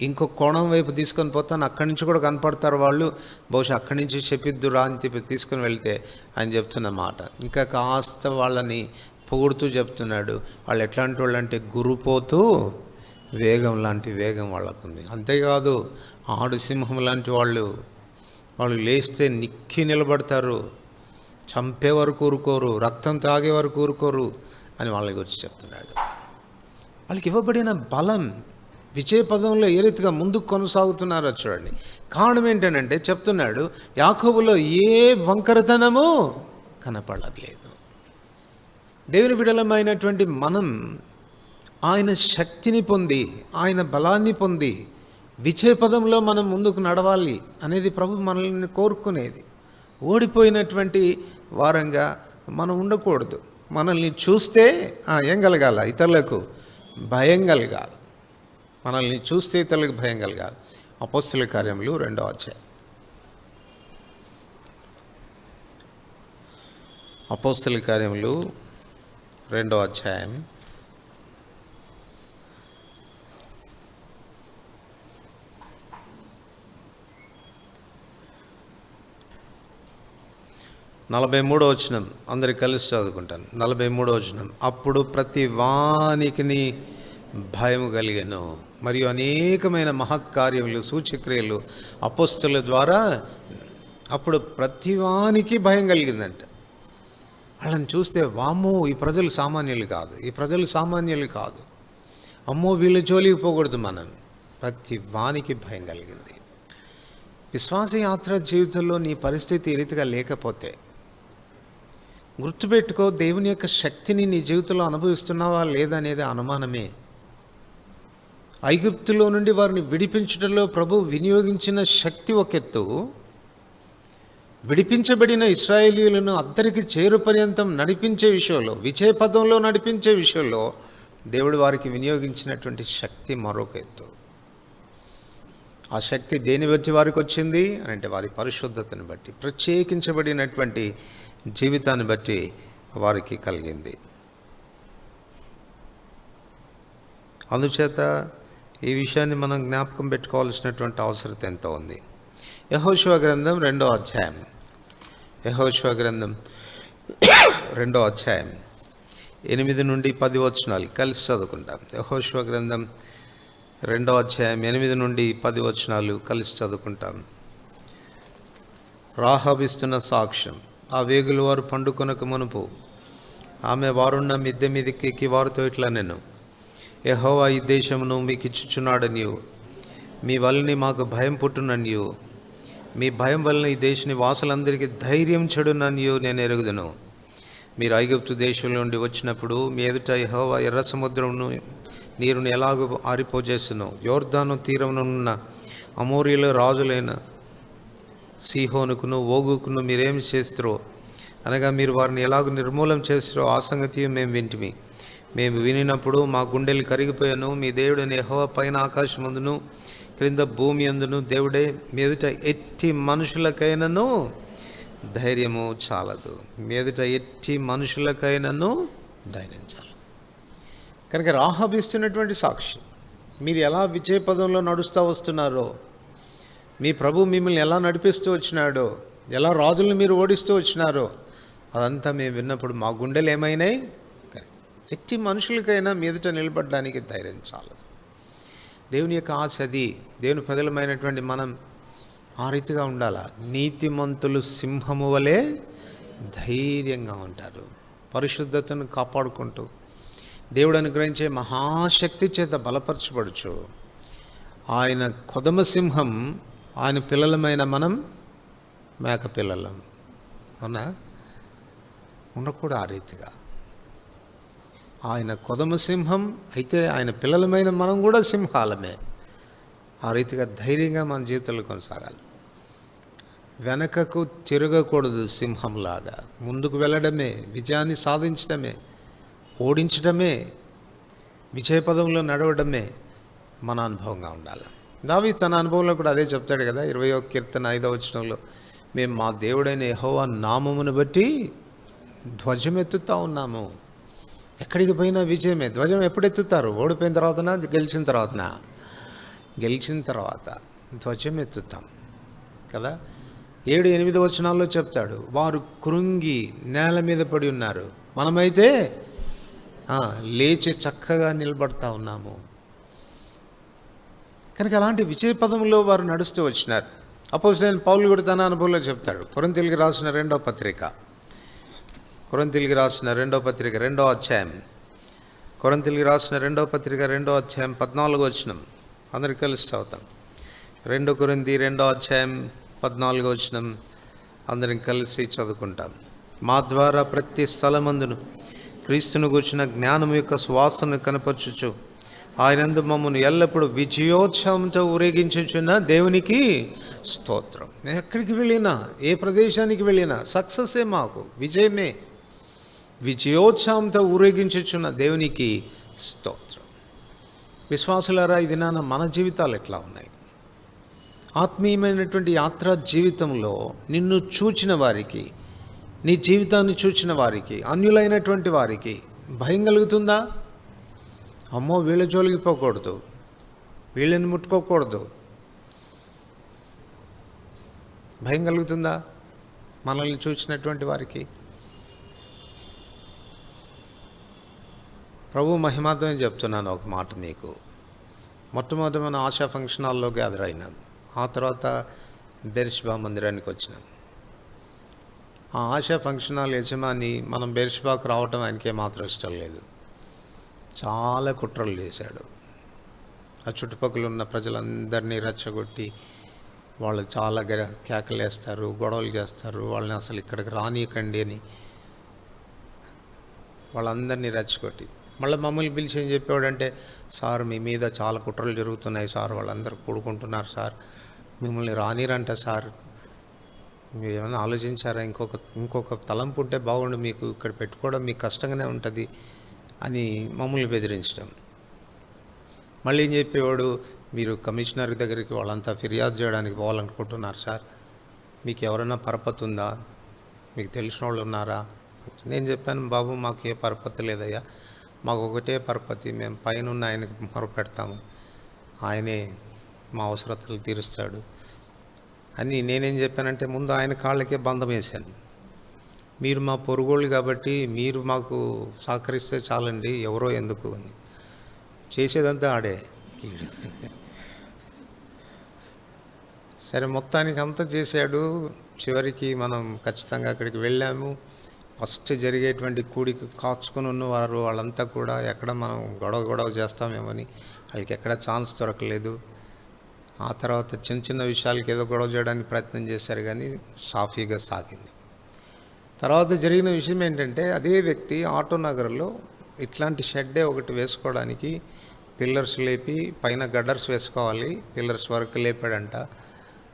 ఇంకో కోణం వైపు తీసుకొని పోతాను, అక్కడి నుంచి కూడా కనపడతారు వాళ్ళు, బహుశా అక్కడి నుంచి చెప్పిద్దురా అని తీసుకుని వెళ్తే ఆయన చెప్తున్న మాట ఇంకా కాస్త వాళ్ళని పొగుడుతూ చెప్తున్నాడు. వాళ్ళు ఎట్లాంటి వాళ్ళు అంటే గురుపోతూ వేగం లాంటి వేగం వాళ్ళకుంది. అంతేకాదు ఆడు సింహం లాంటి వాళ్ళు లేస్తే నిక్కి నిలబడతారు, చంపే వరకు ఊరుకోరు, రక్తం తాగే వరకు ఊరుకోరు అని వాళ్ళ గురించి చెప్తున్నాడు. వాళ్ళకి ఇవ్వబడిన బలం, విజయపదంలో ఏ రీతిగా ముందుకు కొనసాగుతున్నారో చూడండి. కారణం ఏంటంటే చెప్తున్నాడు, యాకోబులో ఏ వంకరతనము కనపడలేదు. దేవుని బిడ్డలమైనటువంటి మనం ఆయన శక్తిని పొంది, ఆయన బలాన్ని పొంది విజయపదంలో మనం ముందుకు నడవాలి అనేది ప్రభు మనల్ని కోరుకునేది. ఓడిపోయినటువంటి వారంగా మనం ఉండకూడదు. మనల్ని చూస్తే ఏం కలగాల? ఇతరులకు భయం కలగాలి. మనల్ని చూస్తే ఇతరులకు భయం కలగాలి. అపోస్తలుల కార్యములు 2వ అధ్యాయం. అపోస్తలుల కార్యములు 2వ అధ్యాయం 43వ వచనం అందరికి కలిసి చదువుకుంటాను. 43వ వచనం. అప్పుడు ప్రతి వానికి భయం కలిగెను, మరియు అనేకమైన మహత్కార్యములు సూచక్రియలు అపోస్తలుల ద్వారా అప్పుడు ప్రతి వానికి భయం కలిగిందంట. వాళ్ళని చూస్తే వామ్మో ఈ ప్రజలు సామాన్యులు కాదు, ఈ ప్రజలు సామాన్యులు కాదు, అమ్మో వీళ్ళ జోలికి పోకూడదు మనం. ప్రతి వానికి భయం కలిగింది. విశ్వాసయాత్ర జీవితంలో నీ పరిస్థితి ఈ రీతిగా లేకపోతే గుర్తుపెట్టుకో, దేవుని యొక్క శక్తిని నీ జీవితంలో అనుభవిస్తున్నావా లేదనేది అనుమానమే. ఐగుప్తులో నుండి వారిని విడిపించడంలో ప్రభు వినియోగించిన శక్తి ఒక ఎత్తు, విడిపించబడిన ఇశ్రాయేలీయులను అద్దరికి చేరు పర్యంతం నడిపించే విషయంలో, విజయ పదంలో నడిపించే విషయంలో దేవుడు వారికి వినియోగించినటువంటి శక్తి మరొక ఎత్తు. ఆ శక్తి దేని బట్టి వారికి వచ్చింది అంటే వారి పరిశుద్ధతను బట్టి, ప్రత్యేకించబడినటువంటి జీవితాన్ని బట్టి వారికి కలిగింది. అందుచేత ఈ విషయాన్ని మనం జ్ఞాపకం పెట్టుకోవాల్సినటువంటి అవసరం ఎంతో ఉంది. యెహోషువ గ్రంథం 2వ అధ్యాయం, యెహోషువ గ్రంథం 2వ అధ్యాయం 8 నుండి 10 వచనాలు కలిసి చదువుకుంటాం. యెహోషువ గ్రంథం 2వ అధ్యాయం 8 నుండి 10 వచనాలు కలిసి చదువుకుంటాం. రాహాబు ఇస్తున్న సాక్ష్యం. ఆ వేగుల వారు పండుకొనక మునుపు ఆమె వారున్న మిద్దె మీదకి ఎక్కి వారితో ఇట్లా, నేను యెహోవా ఈ దేశమును మీకు ఇచ్చుచున్నాడనియు మీ వలని మాకు భయం పుట్టుననియు మీ భయం వలన ఈ దేశ నివాసులందరికీ ధైర్యం చెడుననియు నేను ఎరుగుదును. మీరు ఐగుప్తు దేశంలో నుండి వచ్చినప్పుడు మీ ఎదుట యెహోవా ఎర్ర సముద్రమును నీరును ఎలాగో ఆరిపోజేస్తును, యోర్దాను తీరమునున్న అమోరీల రాజులైన సీహోనుకును ఓగుకును మీరేమి చేస్తారో, అనగా మీరు వారిని ఎలాగో నిర్మూలం చేస్తారో ఆ సంగతి మేము వింటిమి. మేము వినినప్పుడు మా గుండెలు కరిగిపోయాను. మీ దేవుడైన యెహోవా పైన ఆకాశమందును క్రింద భూమి అందును దేవుడే, మీదట ఎట్టి మనుషులకైనను ధైర్యము చాలదు. మీదట ఎట్టి మనుషులకైనను ధైర్యం చాలదు. కనుక రాహాబు ఇస్తున్నటువంటి సాక్షి, మీరు ఎలా విజయ పదంలో నడుస్తూ వస్తున్నారో, మీ ప్రభు మిమ్మల్ని ఎలా నడిపిస్తూ వచ్చినాడో, ఎలా రాజులను మీరు ఓడిస్తూ వచ్చినారో, అదంతా మేము విన్నప్పుడు మా గుండెలు ఏమైనాయి. ఎట్టి మనుషులకైనా మీదట నిలబడడానికి ధైర్యం చాలదు. దేవుని యొక్క ఆశ అది. దేవుని ప్రజలమైనటువంటి మనం ఆ రీతిగా ఉండాలా. నీతిమంతులు సింహము వలె ధైర్యంగా ఉంటారు. పరిశుద్ధతను కాపాడుకుంటూ దేవుడు అనుగ్రహించే మహాశక్తి చేత బలపరచబడుచు ఆయన కొదమ సింహం, ఆయన పిల్లలమైన మనం మేక పిల్లలం. అవునా? ఉండకూడదు ఆ రీతిగా. ఆయన కొదమ సింహం అయితే ఆయన పిల్లలమైన మనం కూడా సింహాలమే. ఆ రీతిగా ధైర్యంగా మన జీవితంలో కొనసాగాలి. వెనకకు తిరగకూడదు. సింహంలాగా ముందుకు వెళ్ళడమే, విజయాన్ని సాధించడమే, ఓడించడమే, విజయపదంలో నడవడమే మన అనుభవంగా ఉండాలి. దావీదు తన అనుభవంలో కూడా అదే చెప్తాడు కదా, 20వ కీర్తన 5వ వచనంలో, మేము మా దేవుడైన యెహోవా నామమును బట్టి ధ్వజం ఎత్తుతా ఉన్నాము. ఎక్కడికి పోయినా విజయమే. ధ్వజం ఎప్పుడు ఎత్తుతారు? ఓడిపోయిన తర్వాతనా, గెలిచిన తర్వాతనా? గెలిచిన తర్వాత ధ్వజం ఎత్తుతాం కదా. 7-8 వచనాల్లో చెప్తాడు, వారు కృంగి నేల మీద పడి ఉన్నారు, మనమైతే లేచి చక్కగా నిలబడతా ఉన్నాము. కనుక అలాంటి విజయ పదంలో వారు నడుస్తూ వచ్చినారు. అపోస్తలుడైన పౌలు కూడా తన అనుభవంలో చెప్తాడు. కొరింథీయులకు రాసిన 2వ పత్రిక, కొరింథీయులకు రాసిన 2వ పత్రిక 2వ అధ్యాయం, కొరింథీయులకు రాసిన 2వ పత్రిక 2వ అధ్యాయం 14వ వచనం. అందరికి కలిసి చదువుతాం. 2 కొరింథీ 2వ అధ్యాయం 14వ వచనం అందరం కలిసి చదువుకుంటాం. మా ద్వారా ప్రతి స్థలమందును క్రీస్తును గూర్చిన జ్ఞానం యొక్క సువాసనను కనపరచుచు ఆయనందు మమ్మల్ని ఎల్లప్పుడూ విజయోత్సవంతో ఊరేగించుచున్న దేవునికి స్తోత్రం. ఎక్కడికి వెళ్ళినా, ఏ ప్రదేశానికి వెళ్ళినా సక్సెసే, మాకు విజయమే. విజయోత్సవంతో ఊరేగించుచున్న దేవునికి స్తోత్రం. విశ్వాసులారా, ఈ దినాన మన జీవితాలు ఎట్లా ఉన్నాయి? ఆత్మీయమైనటువంటి యాత్రా జీవితంలో నిన్ను చూచిన వారికి, నీ జీవితాన్ని చూచిన వారికి, అన్యులైనటువంటి వారికి భయం కలుగుతుందా? అమ్మో వీళ్ళ జోలికి పోకూడదు, వీళ్ళని ముట్టుకోకూడదు, భయం కలుగుతుందా మనల్ని చూసినటువంటి వారికి? ప్రభు మహిమార్థమే చెప్తున్నాను ఒక మాట మీకు. మొట్టమొదటి మన ఆశా ఫంక్షన్ హాల్లో గ్యాదర్ అయినాం. ఆ తర్వాత బెర్షిబా మందిరానికి వచ్చినాం. ఆ ఆశా ఫంక్షన్ హాల్ యజమాని మనం బెర్షెబాకు రావటం ఆయనకి ఏమాత్రం ఇష్టం లేదు. చాలా కుట్రలు చేశాడు. ఆ చుట్టుపక్కల ఉన్న ప్రజలందరినీ రెచ్చగొట్టి వాళ్ళు చాలా కేకలేస్తారు, గొడవలు చేస్తారు, వాళ్ళని అసలు ఇక్కడికి రానీయకండి అని వాళ్ళందరినీ రెచ్చగొట్టి మళ్ళీ మమ్మల్ని పిలిచి ఏం చెప్పేవాడంటే, సార్ మీ మీద చాలా కుట్రలు జరుగుతున్నాయి సార్, వాళ్ళందరూ కూడుకుంటున్నారు సార్, మిమ్మల్ని రానిరంట సార్, మీరు ఏమైనా ఆలోచించారా, ఇంకొక తలంపు ఉంటే బాగుండు, మీకు ఇక్కడ పెట్టుకోవడం మీకు కష్టంగానే ఉంటుంది అని మమ్మల్ని బెదిరించడం. మళ్ళీ ఏం చెప్పేవాడు, మీరు కమిషనర్ దగ్గరికి వాళ్ళంతా ఫిర్యాదు చేయడానికి పోవాలనుకుంటున్నారు సార్, మీకు ఎవరైనా పరపతి ఉందా, మీకు తెలిసిన వాళ్ళు ఉన్నారా? నేను చెప్పాను, బాబు మాకు ఏ పరపతి లేదయ్యా, మాకు ఒకటే పరపతి, మేము పైన ఉన్న ఆయనకు మొరపెడతాము, ఆయనే మా అవసరతలు తీరుస్తాడు అని నేనేం చెప్పానంటే, ముందు ఆయన కాళ్ళకే బంధం వేశాను. మీరు మా పొరుగోళ్ళు కాబట్టి మీరు మాకు సహకరిస్తే చాలండి, ఎవరో ఎందుకు అని. చేసేదంతా ఆడే. సరే మొత్తానికి అంతా చేశాడు. చివరికి మనం ఖచ్చితంగా అక్కడికి వెళ్ళాము. ఫస్ట్ జరిగేటువంటి కూడికి కాచుకొని ఉన్నవారు వాళ్ళంతా కూడా ఎక్కడ మనం గొడవ చేస్తామేమని వాళ్ళకి ఎక్కడ ఛాన్స్ దొరకలేదు. ఆ తర్వాత చిన్న చిన్న విషయాలకి ఏదో గొడవ చేయడానికి ప్రయత్నం చేశారు, కానీ సాఫీగా సాగింది. తర్వాత జరిగిన విషయం ఏంటంటే, అదే వ్యక్తి ఆటోనగర్లో ఇట్లాంటి షెడ్డే ఒకటి వేసుకోవడానికి పిల్లర్స్ లేపి పైన గడ్డర్స్ వేసుకోవాలి, పిల్లర్స్ వరకు లేపాడంట.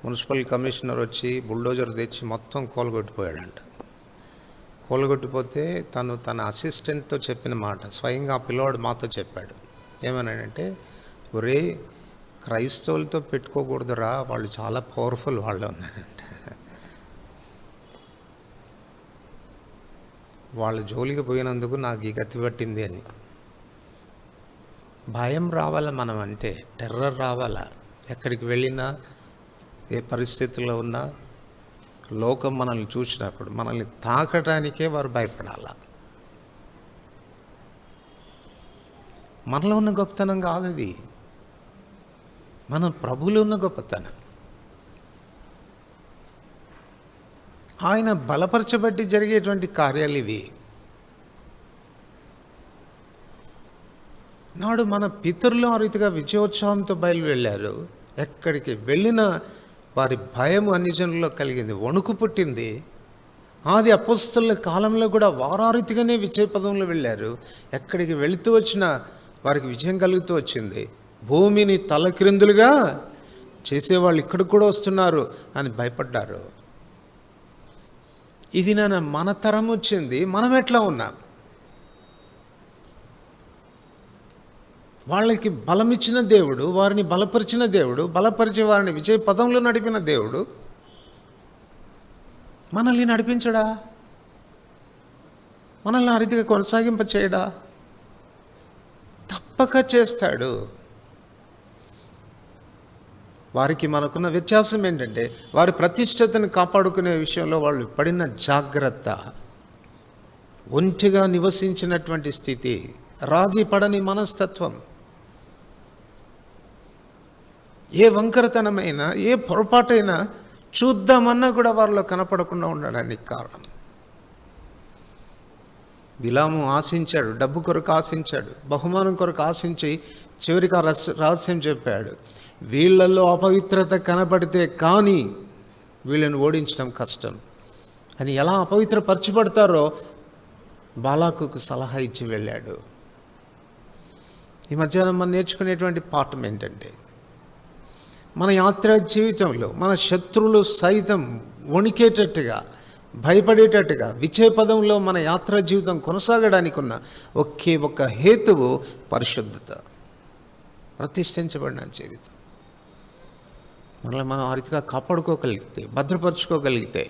మున్సిపల్ కమిషనర్ వచ్చి బుల్డోజర్ తెచ్చి మొత్తం కూలగొట్టిపోయాడంట. కూలగొట్టిపోతే తన అసిస్టెంట్తో చెప్పిన మాట స్వయంగా ఆ పిల్లవాడు మాతో చెప్పాడు. ఏమన్నాడంటే, ఒరే క్రైస్తవులతో పెట్టుకోకూడదురా, వాళ్ళు చాలా పవర్ఫుల్ వాళ్ళు అన్నాడంట. వాళ్ళ జోలికి పోయినందుకు నాకు ఈ గతి పట్టింది అని. భయం రావాలా, మనం అంటే టెర్రర్ రావాలా. ఎక్కడికి వెళ్ళినా ఏ పరిస్థితుల్లో ఉన్నా లోకం మనల్ని చూసినప్పుడు మనల్ని తాకటానికే వారు భయపడాలా. మనలో ఉన్న గొప్పతనం కాదు అది, మన ప్రభువులో ఉన్న గొప్పతనం. ఆయన బలపరచబట్టి జరిగేటువంటి కార్యాలు ఇవి. నాడు మన పితరులు ఆ రీతిగా విజయోత్సవంతో బయలువెళ్ళారు. ఎక్కడికి వెళ్ళినా వారి భయం అన్ని జనుల్లో కలిగింది, వణుకు పుట్టింది. ఆది అపోస్తలుల కాలంలో కూడా వారు ఆ రీతిగానే విజయ పదంలో వెళ్ళారు. ఎక్కడికి వెళుతూ వచ్చినా వారికి విజయం కలుగుతూ వచ్చింది. భూమిని తలక్రిందులుగా చేసేవాళ్ళు ఇక్కడికి కూడా వస్తున్నారు అని భయపడ్డారు. ఇది మన తరం వచ్చింది, మనం ఎట్లా ఉన్నాం? వాళ్ళకి బలమిచ్చిన దేవుడు, వారిని బలపరిచిన దేవుడు, బలపరిచి వారిని విజయ పదంలో నడిపిన దేవుడు మనల్ని నడిపించడా? మనల్ని ఆ రీతిగా కొనసాగింప చేయడా? తప్పక చేస్తాడు. వారికి మనకున్న వ్యత్యాసం ఏంటంటే, వారి ప్రతిష్టతను కాపాడుకునే విషయంలో వాళ్ళు పడిన జాగ్రత్త, ఒంటిగా నివసించినటువంటి స్థితి, రాజీ పడని మనస్తత్వం, ఏ వంకరతనమైనా ఏ పొరపాటైనా చూద్దామన్నా కూడా వారిలో కనపడకుండా ఉండడానికి కారణం. బిలాము ఆశించాడు, డబ్బు కొరకు ఆశించాడు, బహుమానం కొరకు ఆశించి చివరికి ఆ రహస్యం చెప్పాడు. వీళ్ళల్లో అపవిత్రత కనపడితే కానీ వీళ్ళని ఓడించడం కష్టం అని. ఎలా అపవిత్రపరచబడతారో బాలాకుకు సలహా ఇచ్చి వెళ్ళాడు. ఈ మధ్యాహ్నం మనం నేర్చుకునేటువంటి పాఠం ఏంటంటే, మన యాత్రా జీవితంలో మన శత్రువులు సైతం వణికేటట్టుగా, భయపడేటట్టుగా విజయ పదంలో మన యాత్రా జీవితం కొనసాగడానికి ఉన్న ఒకే ఒక హేతువు పరిశుద్ధత, ప్రతిష్ఠించబడిన జీవితం. మనల్ని మనం ఆ రీతిగా కాపాడుకోగలిగితే, భద్రపరచుకోగలిగితే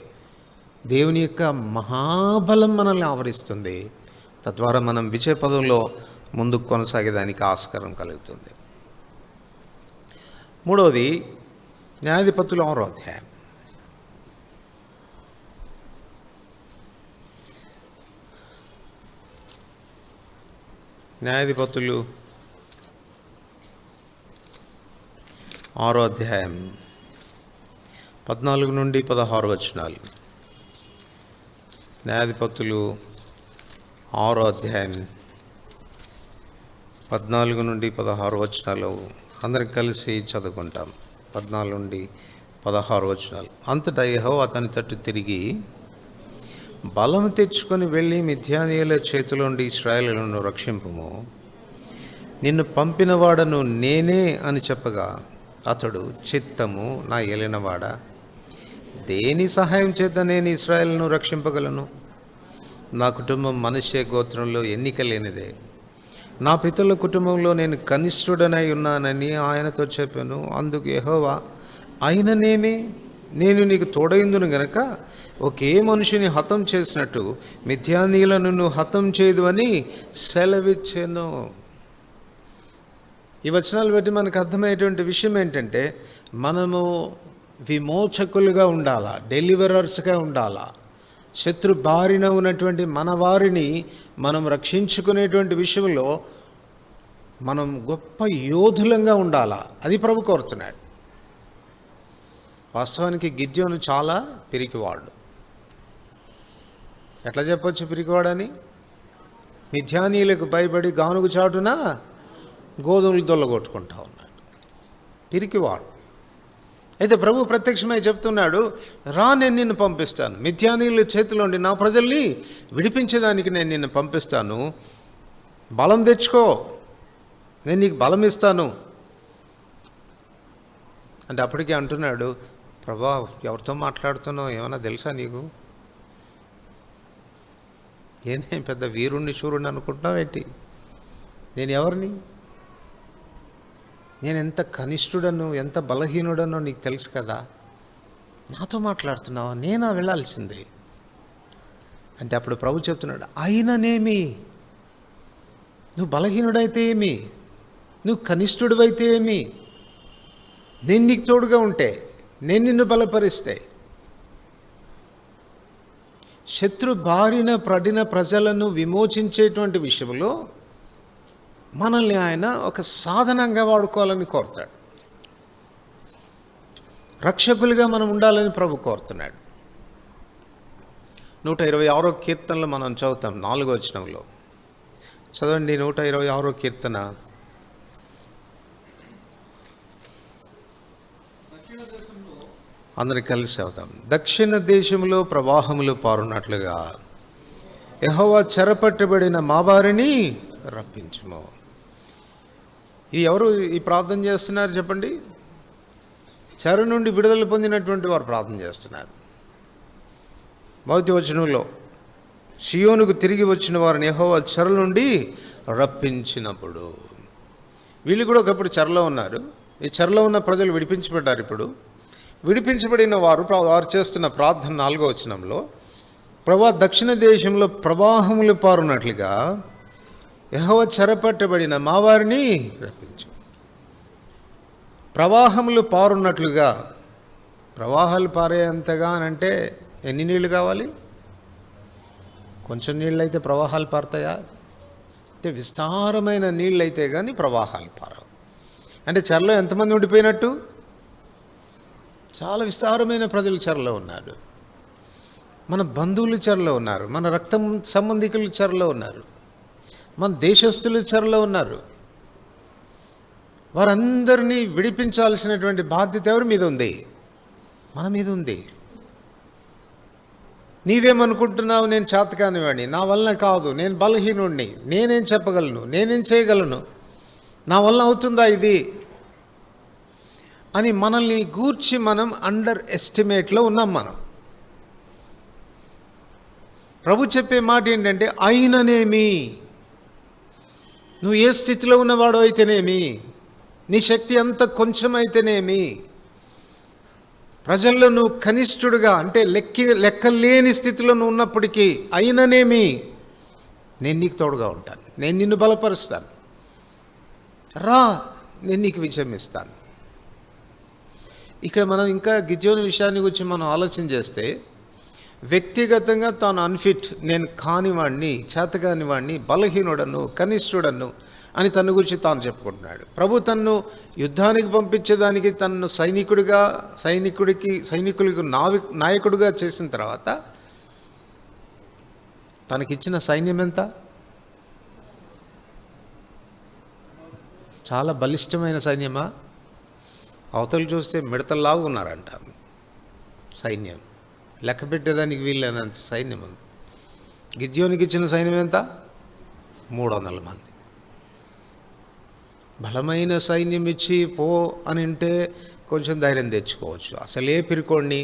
దేవుని యొక్క మహాబలం మనల్ని ఆవరిస్తుంది. తద్వారా మనం విజయ పదంలో ముందుకు కొనసాగేదానికి ఆస్కారం కలుగుతుంది. మూడవది, న్యాయాధిపతులు 6వ అధ్యాయం. న్యాయాధిపతులు 6వ అధ్యాయం 14 నుండి 16 వచనాలు. న్యాయాధిపతులు 6వ అధ్యాయం 14 నుండి 16 వచనాలు అందరం కలిసి చదువుకుంటాం. 14 నుండి 16 వచనాలు. అంతటా యెహోవా అతని తట్టు తిరిగి, బలము తెచ్చుకొని వెళ్ళి మిద్యానీయుల చేతిలో నుండి ఇశ్రాయేలును రక్షింపుము, నిన్ను పంపినవాడను నేనే అని చెప్పగా, అతడు, చిత్తము నా ఏలినవాడ, దేని సహాయం చేత నేను ఇశ్రాయేలును రక్షింపగలను? నా కుటుంబం మనష్షే గోత్రంలో ఎన్నిక లేనిదే. నా పితరుల కుటుంబంలో నేను కనిష్ఠుడనై ఉన్నానని ఆయనతో చెప్పాను. అందుకు యెహోవా, అయిననేమి, నేను నీకు తోడైందును గనక ఒకే మనుషుని హతం చేసినట్టు మిద్యానీయులను నువ్వు హతం చేయదు అని సెలవిచ్చాను. ఈ వచనాలు బట్టి మనకు అర్థమయ్యేటువంటి విషయం ఏంటంటే, మనము విమోచకులుగా ఉండాలా, డెలివరర్స్గా ఉండాలా. శత్రు బారిన ఉన్నటువంటి మన వారిని మనం రక్షించుకునేటువంటి విషయంలో మనం గొప్ప యోధులంగా ఉండాలా. అది ప్రభు కోరుతున్నాడు. వాస్తవానికి గిద్యోను చాలా పిరికివాడు. ఎట్లా చెప్పొచ్చు పిరికివాడని? మిద్యానీయులకు భయపడి గానుగు చాటున గోధుమలు దొల్లగొట్టుకుంటా ఉన్నాడు. పిరికివాడు. అయితే ప్రభు ప్రత్యక్షమై చెప్తున్నాడు, రా, నేను నిన్ను పంపిస్తాను, మిద్యానీయుల చేతిలోండి నా ప్రజల్ని విడిపించేదానికి నేను నిన్ను పంపిస్తాను, బలం తెచ్చుకో, నేను నీకు బలం ఇస్తాను అంటే అప్పటికే అంటున్నాడు, ప్రభా ఎవరితో మాట్లాడుతున్నావు, ఏమన్నా తెలుసా నీకు? ఏనేం పెద్ద వీరుణ్ణి శూరుణ్ణి అనుకుంటున్నావు ఏంటి? నేను ఎవరిని? నేను ఎంత కనిష్ఠుడను, ఎంత బలహీనుడనో నీకు తెలుసు కదా, నాతో మాట్లాడుతున్నావా? నేనా వెళ్ళాల్సిందే అంటే అప్పుడు ప్రభు చెప్తున్నాడు, అయిననేమి, నువ్వు బలహీనుడైతే ఏమి, నువ్వు కనిష్ఠుడివైతే ఏమి, నేను నీకు తోడుగా ఉంటే, నేను నిన్ను బలపరిస్తే. శత్రు బారిన పడిన ప్రజలను విమోచించేటువంటి విషయంలో మనల్ని ఆయన ఒక సాధనంగా వాడుకోవాలని కోరుతాడు. రక్షకులుగా మనం ఉండాలని ప్రభు కోరుతున్నాడు. 126వ కీర్తనలో మనం చదువుతాం, 4వ వచనంలో చదవండి. 126వ కీర్తన అందరికి కలిసి చదువుతాం. దక్షిణ దేశంలో ప్రవాహములు పారున్నట్లుగా యెహోవా చెరపట్టబడిన మా వారిని రప్పించుము. ఇది ఎవరు ఈ ప్రార్థన చేస్తున్నారు చెప్పండి? చెర నుండి విడుదల పొందినటువంటి వారు ప్రార్థన చేస్తున్నారు. మొదటి వచనంలో, సియోనుకు తిరిగి వచ్చిన వారిని యెహోవా చెర నుండి రప్పించినప్పుడు. వీళ్ళు కూడా ఒకప్పుడు చెరలో ఉన్నారు. ఈ చెరలో ఉన్న ప్రజలు విడిపించబడ్డారు. ఇప్పుడు విడిపించబడిన వారు చేస్తున్న ప్రార్థన 4వ వచనంలో, ప్రభా దక్షిణ దేశంలో ప్రవాహములు పారున్నట్లుగా యెహోవా చెరపట్టబడిన మా వారిని రప్పించు. ప్రవాహములు పారున్నట్లుగా, ప్రవాహాలు పారేంతగా అంటే ఎన్ని నీళ్లు కావాలి? కొంచెం నీళ్ళు అయితే ప్రవాహాలు పారుతాయా? అంటే విస్తారమైన నీళ్ళు అయితే కానీ ప్రవాహాలు పారవు. అంటే చెరలో ఎంతమంది ఉండిపోయినట్టు? చాలా విస్తారమైన ప్రజలు చెరలో ఉన్నారు. మన బంధువులు చెరలో ఉన్నారు, మన రక్తం సంబంధికులు చెరలో ఉన్నారు, మన దేశస్తులు చెరలో ఉన్నారు. వారందరినీ విడిపించాల్సినటువంటి బాధ్యత ఎవరి మీద ఉంది? మన మీద ఉంది. నీవేమనుకుంటున్నావు? నేను చేతకాని వాడిని, నా వలన కాదు, నేను బలహీనుడిని, నేనేం చెప్పగలను, నేనేం చేయగలను, నా వలన అవుతుందా ఇది అని మనల్ని గూర్చి మనం అండర్ ఎస్టిమేట్లో ఉన్నాం. మనం ప్రభు చెప్పే మాట ఏంటంటే, అయిననేమి, నువ్వు ఏ స్థితిలో ఉన్నవాడో అయితేనేమి, నీ శక్తి అంత కొంచెం అయితేనేమి, ప్రజల్లో నువ్వు కనిష్ఠుడుగా అంటే లెక్కలేని స్థితిలో నువ్వు ఉన్నప్పటికీ, అయిననేమి నేను నీకు తోడుగా ఉంటాను, నేను నిన్ను బలపరుస్తాను, రా, నేను నీకు విజయం ఇస్తాను. ఇక్కడ మనం ఇంకా గిద్యోను విషయాన్ని గురించి మనం ఆలోచన చేస్తే, వ్యక్తిగతంగా తాను అన్ఫిట్, నేను కానివాడిని, చేతకాని వాడిని, బలహీనుడను, కనిష్ఠుడను అని తన గురించి తాను చెప్పుకుంటున్నాడు. ప్రభు తన్ను యుద్ధానికి పంపించేదానికి తన్ను సైనికులకు నాయకుడిగా చేసిన తర్వాత తనకిచ్చిన సైన్యం ఎంత? చాలా బలిష్టమైన సైన్యమా? అవతలు చూస్తే మిడతల్లాగా ఉన్నారంట సైన్యం, లెక్క పెట్టేదానికి వీళ్ళనంత సైన్యం ఉంది. గిద్యోనికి ఇచ్చిన సైన్యం ఎంత? 300 మంది. బలమైన సైన్యం ఇచ్చి పో అని అంటే కొంచెం ధైర్యం తెచ్చుకోవచ్చు. అసలే పిరుకోండి,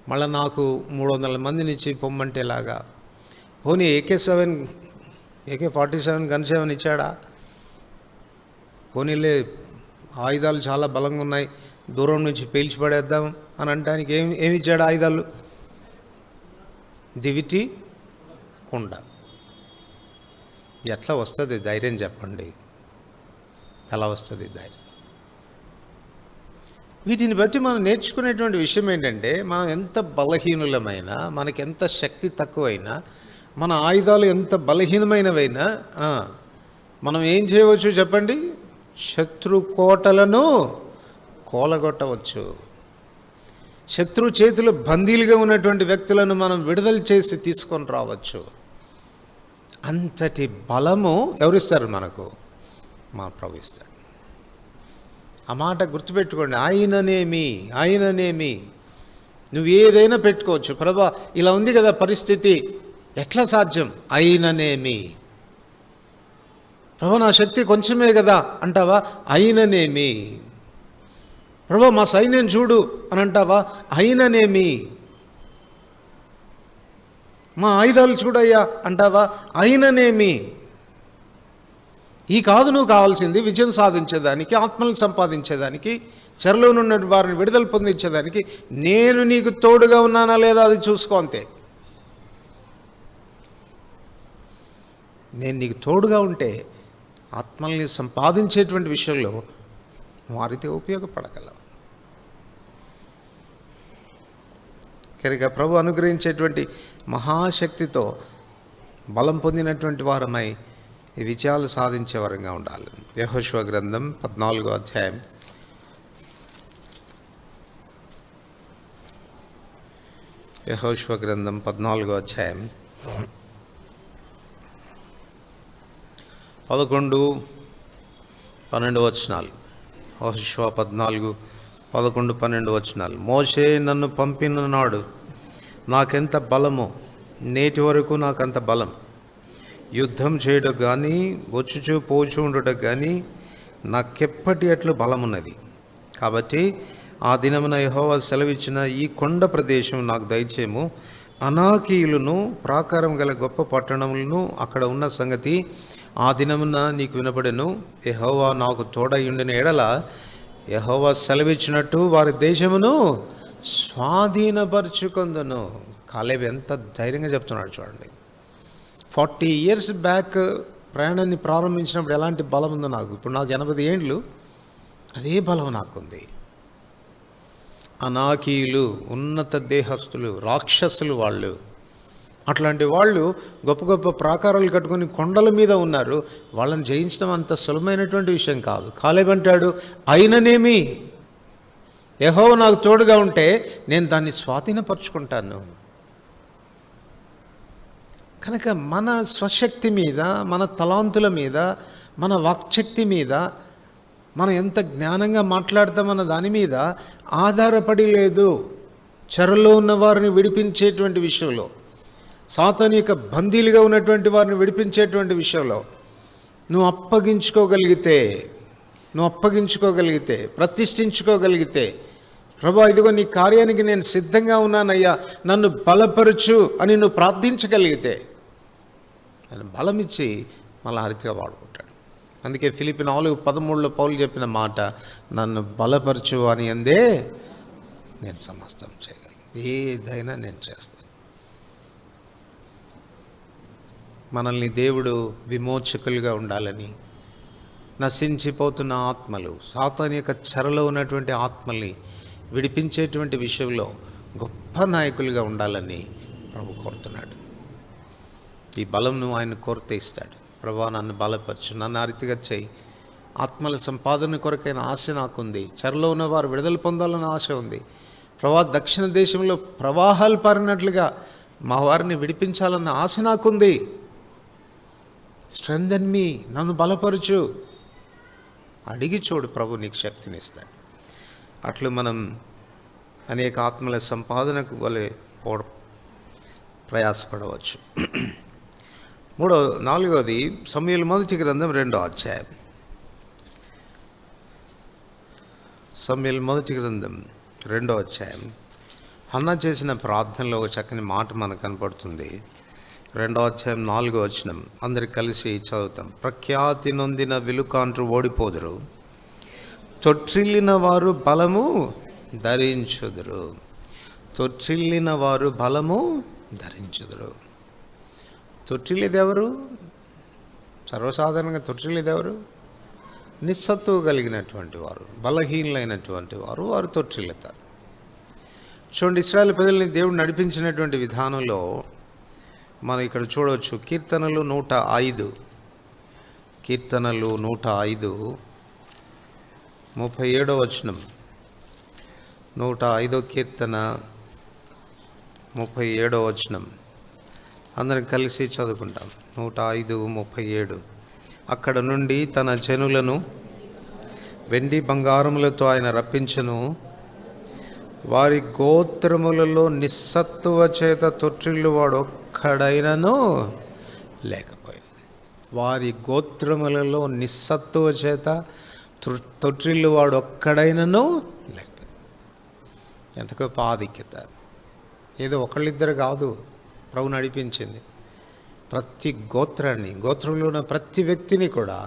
మళ్ళీ నాకు 300 మందిని ఇచ్చి పొమ్మంటే లాగా. పోనీ AK-47 గన్ 7 ఇచ్చాడా? పోనీలే ఆయుధాలు చాలా బలంగా ఉన్నాయి, దూరం నుంచి పేల్చి పడేద్దాం అని అనడానికి ఏమి ఇచ్చాడు ఆయుధాలు? దివిటి కుండ. ఎట్లా వస్తుంది ధైర్యం చెప్పండి? ఎలా వస్తుంది ధైర్యం? వీటిని బట్టి మనం నేర్చుకునేటువంటి విషయం ఏంటంటే, మనం ఎంత బలహీనులమైనా, మనకెంత శక్తి తక్కువైనా, మన ఆయుధాలు ఎంత బలహీనమైనవైనా మనం ఏం చేయవచ్చు చెప్పండి? శత్రు కోటలను కూలగొట్టవచ్చు. శత్రు చేతులు బందీలుగా ఉన్నటువంటి వ్యక్తులను మనం విడుదల చేసి తీసుకొని రావచ్చు. అంతటి బలము ఎవరిస్తారు మనకు? మా ప్రభు ఇస్తాడు. ఆ మాట గుర్తుపెట్టుకోండి. ఆయననేమి నువ్వు ఏదైనా పెట్టుకోవచ్చు. ప్రభా ఇలా ఉంది కదా పరిస్థితి, ఎట్లా సాధ్యం? అయిననేమి. ప్రభా నా శక్తి కొంచెమే కదా అంటావా? అయిననేమి. ప్రభా మా సైన్యం చూడు అని అంటావా? అయిననేమి. మా ఆయుధాలు చూడయ్యా అంటావా? అయిననేమి. ఈ కాదు నువ్వు కావాల్సింది విజయం సాధించేదానికి, ఆత్మలను సంపాదించేదానికి, చెరలో ఉన్న వారిని విడుదల పొందించేదానికి నేను నీకు తోడుగా ఉన్నానా లేదా అది చూసుకో అంతే. నేను నీకు తోడుగా ఉంటే ఆత్మల్ని సంపాదించేటువంటి విషయంలో వారితో ఉపయోగపడగలవు. కనుక ప్రభు అనుగ్రహించేటువంటి మహాశక్తితో బలం పొందినటువంటి వారమై ఈ విజయాలు సాధించే వరంగా ఉండాలి. యెహోషువ గ్రంథం 14వ అధ్యాయం 14వ అధ్యాయం 11, 12 వచనాలు. యెహోషువ 14, 11, 12 వచనాలు. మోషే నన్ను పంపిన నాడు నాకెంత బలమో నేటి వరకు నాకంత బలం. యుద్ధం చేయడం కానీ వచ్చుచూ పోచు ఉండటం కానీ నాకెప్పటి అట్లు బలమున్నది. కాబట్టి ఆ దినమున యెహోవా సెలవిచ్చిన ఈ కొండ ప్రదేశం నాకు దయచేము. అనాకీయులను ప్రాకారం గల గొప్ప పట్టణములను అక్కడ ఉన్న సంగతి ఆ దినమున నీకు వినపడెను. యెహోవా నాకు తోడయుండిన ఎడల యెహోవా సెలవిచ్చినట్టు వారి దేశమును స్వాధీనపరుచుకొందును. కాలేబు ఎంత ధైర్యంగా చెప్తున్నాడు చూడండి. 40 years బ్యాక్ ప్రయాణాన్ని ప్రారంభించినప్పుడు ఎలాంటి బలం ఉందో నాకు, ఇప్పుడు నాకు 80 ఏండ్లు, అదే బలం నాకుంది. అనాకీయులు, ఉన్నత దేహస్తులు, రాక్షసులు వాళ్ళు, అట్లాంటి వాళ్ళు గొప్ప గొప్ప ప్రాకారాలు కట్టుకొని కొండల మీద ఉన్నారు. వాళ్ళని జయించడం అంత సులభమైనటువంటి విషయం కాదు. కాలేబు అంటాడు, అయిననేమి యెహోవా నాకు తోడుగా ఉంటే నేను దాన్ని స్వాధీనపరుచుకుంటాను. కనుక మన స్వశక్తి మీద, మన తలాంతుల మీద, మన వాక్శక్తి మీద, మనం ఎంత జ్ఞానంగా మాట్లాడతామన్న దాని మీద ఆధారపడి లేదు. చెరలో ఉన్న వారిని విడిపించేటువంటి విషయంలో, సాతాను యొక్క బందీలుగా ఉన్నటువంటి వారిని విడిపించేటువంటి విషయంలో నువ్వు అప్పగించుకోగలిగితే, ప్రతిష్ఠించుకోగలిగితే, ప్రభా ఇదిగో నీ కార్యానికి నేను సిద్ధంగా ఉన్నానయ్యా, నన్ను బలపరచు అని నువ్వు ప్రార్థించగలిగితే ఆయన బలమిచ్చి మళ్ళా హరితగా వాడుకుంటాడు. అందుకే ఫిలిప్పీ 4:13 పౌలు చెప్పిన మాట, నన్ను బలపరచు అని అందే నేను సమస్తం చేయగలను, ఏదైనా నేను చేస్తాను. మనల్ని దేవుడు విమోచకులుగా ఉండాలని, నశించిపోతున్న ఆత్మలు, సాతాను యొక్క చెరలో ఉన్నటువంటి ఆత్మల్ని విడిపించేటువంటి విషయంలో గొప్ప నాయకులుగా ఉండాలని ప్రభు కోరుతున్నాడు. ఈ బలం నువ్వు ఆయన కోరితే ఇస్తాడు. ప్రభా నన్ను బలపరచు, నన్ను ఆ రీతిగా చేయి. ఆత్మల సంపాదన కొరకైన ఆశ నాకుంది. చెరలో ఉన్న వారు విడుదల పొందాలని ఆశ ఉంది. ప్రభా దక్షిణ దేశంలో ప్రవాహాలు పారినట్లుగా మా వారిని విడిపించాలన్న ఆశ నాకుంది. స్ట్రెంథెన్ మీ, నన్ను బలపరచు. అడిగి చూడు, ప్రభు నీకు శక్తినిస్తాడు. అట్లు మనం అనేక ఆత్మల సంపాదనకు వలె ప్రయాసపడవచ్చు. నాలుగవది సమూయేలు మొదటి గ్రంథం 2వ అధ్యాయం. సమూయేలు మొదటి గ్రంథం 2వ అధ్యాయం. హన్నా చేసిన ప్రార్థనలో ఒక చక్కని మాట మనకు కనపడుతుంది. 2వ అధ్యాయం 4వ వచనం అందరికి కలిసి చదువుతాం. ప్రఖ్యాతి నొందిన విలుకాండ్రు ఓడిపోదురు, తొట్టిల్లిన వారు బలము ధరించుదురు. తొట్టిల్లిన వారు బలము ధరించుదురు. తొట్టిల్లిదెవరు? సర్వసాధారణంగా తొట్టిల్లిదెవరు? నిస్సత్తువు కలిగినటువంటి వారు, బలహీనులైనటువంటి వారు, వారు తొట్టిల్లుతారు. చూడండి, ఇశ్రాయేలు ప్రజల్ని దేవుడు నడిపించినటువంటి విధానంలో మనం ఇక్కడ చూడవచ్చు. కీర్తనలు 105, కీర్తనలు 105 37వ వచనం. 105వ కీర్తన 37వ వచనం అందరం కలిసి చదువుకుంటాం. 105:37. అక్కడ నుండి తన జనులను వెండి బంగారములతో ఆయన రప్పించును, వారి గోత్రములలో నిస్సత్తువ చేత తొట్టిల్లు వాడు ఒక్కడైనను లేకపోయింది. వారి గోత్రములలో నిస్సత్తువ చేత తొట్టిల్లు వాడు ఒక్కడైనను లేకపోయింది. ఎంత గొప్ప ఆధిక్యత! ఏదో ఒకళ్ళిద్దరు కాదు, ప్రభు నడిపించింది. ప్రతి గోత్రాన్ని, గోత్రంలో ఉన్న ప్రతి వ్యక్తిని కూడా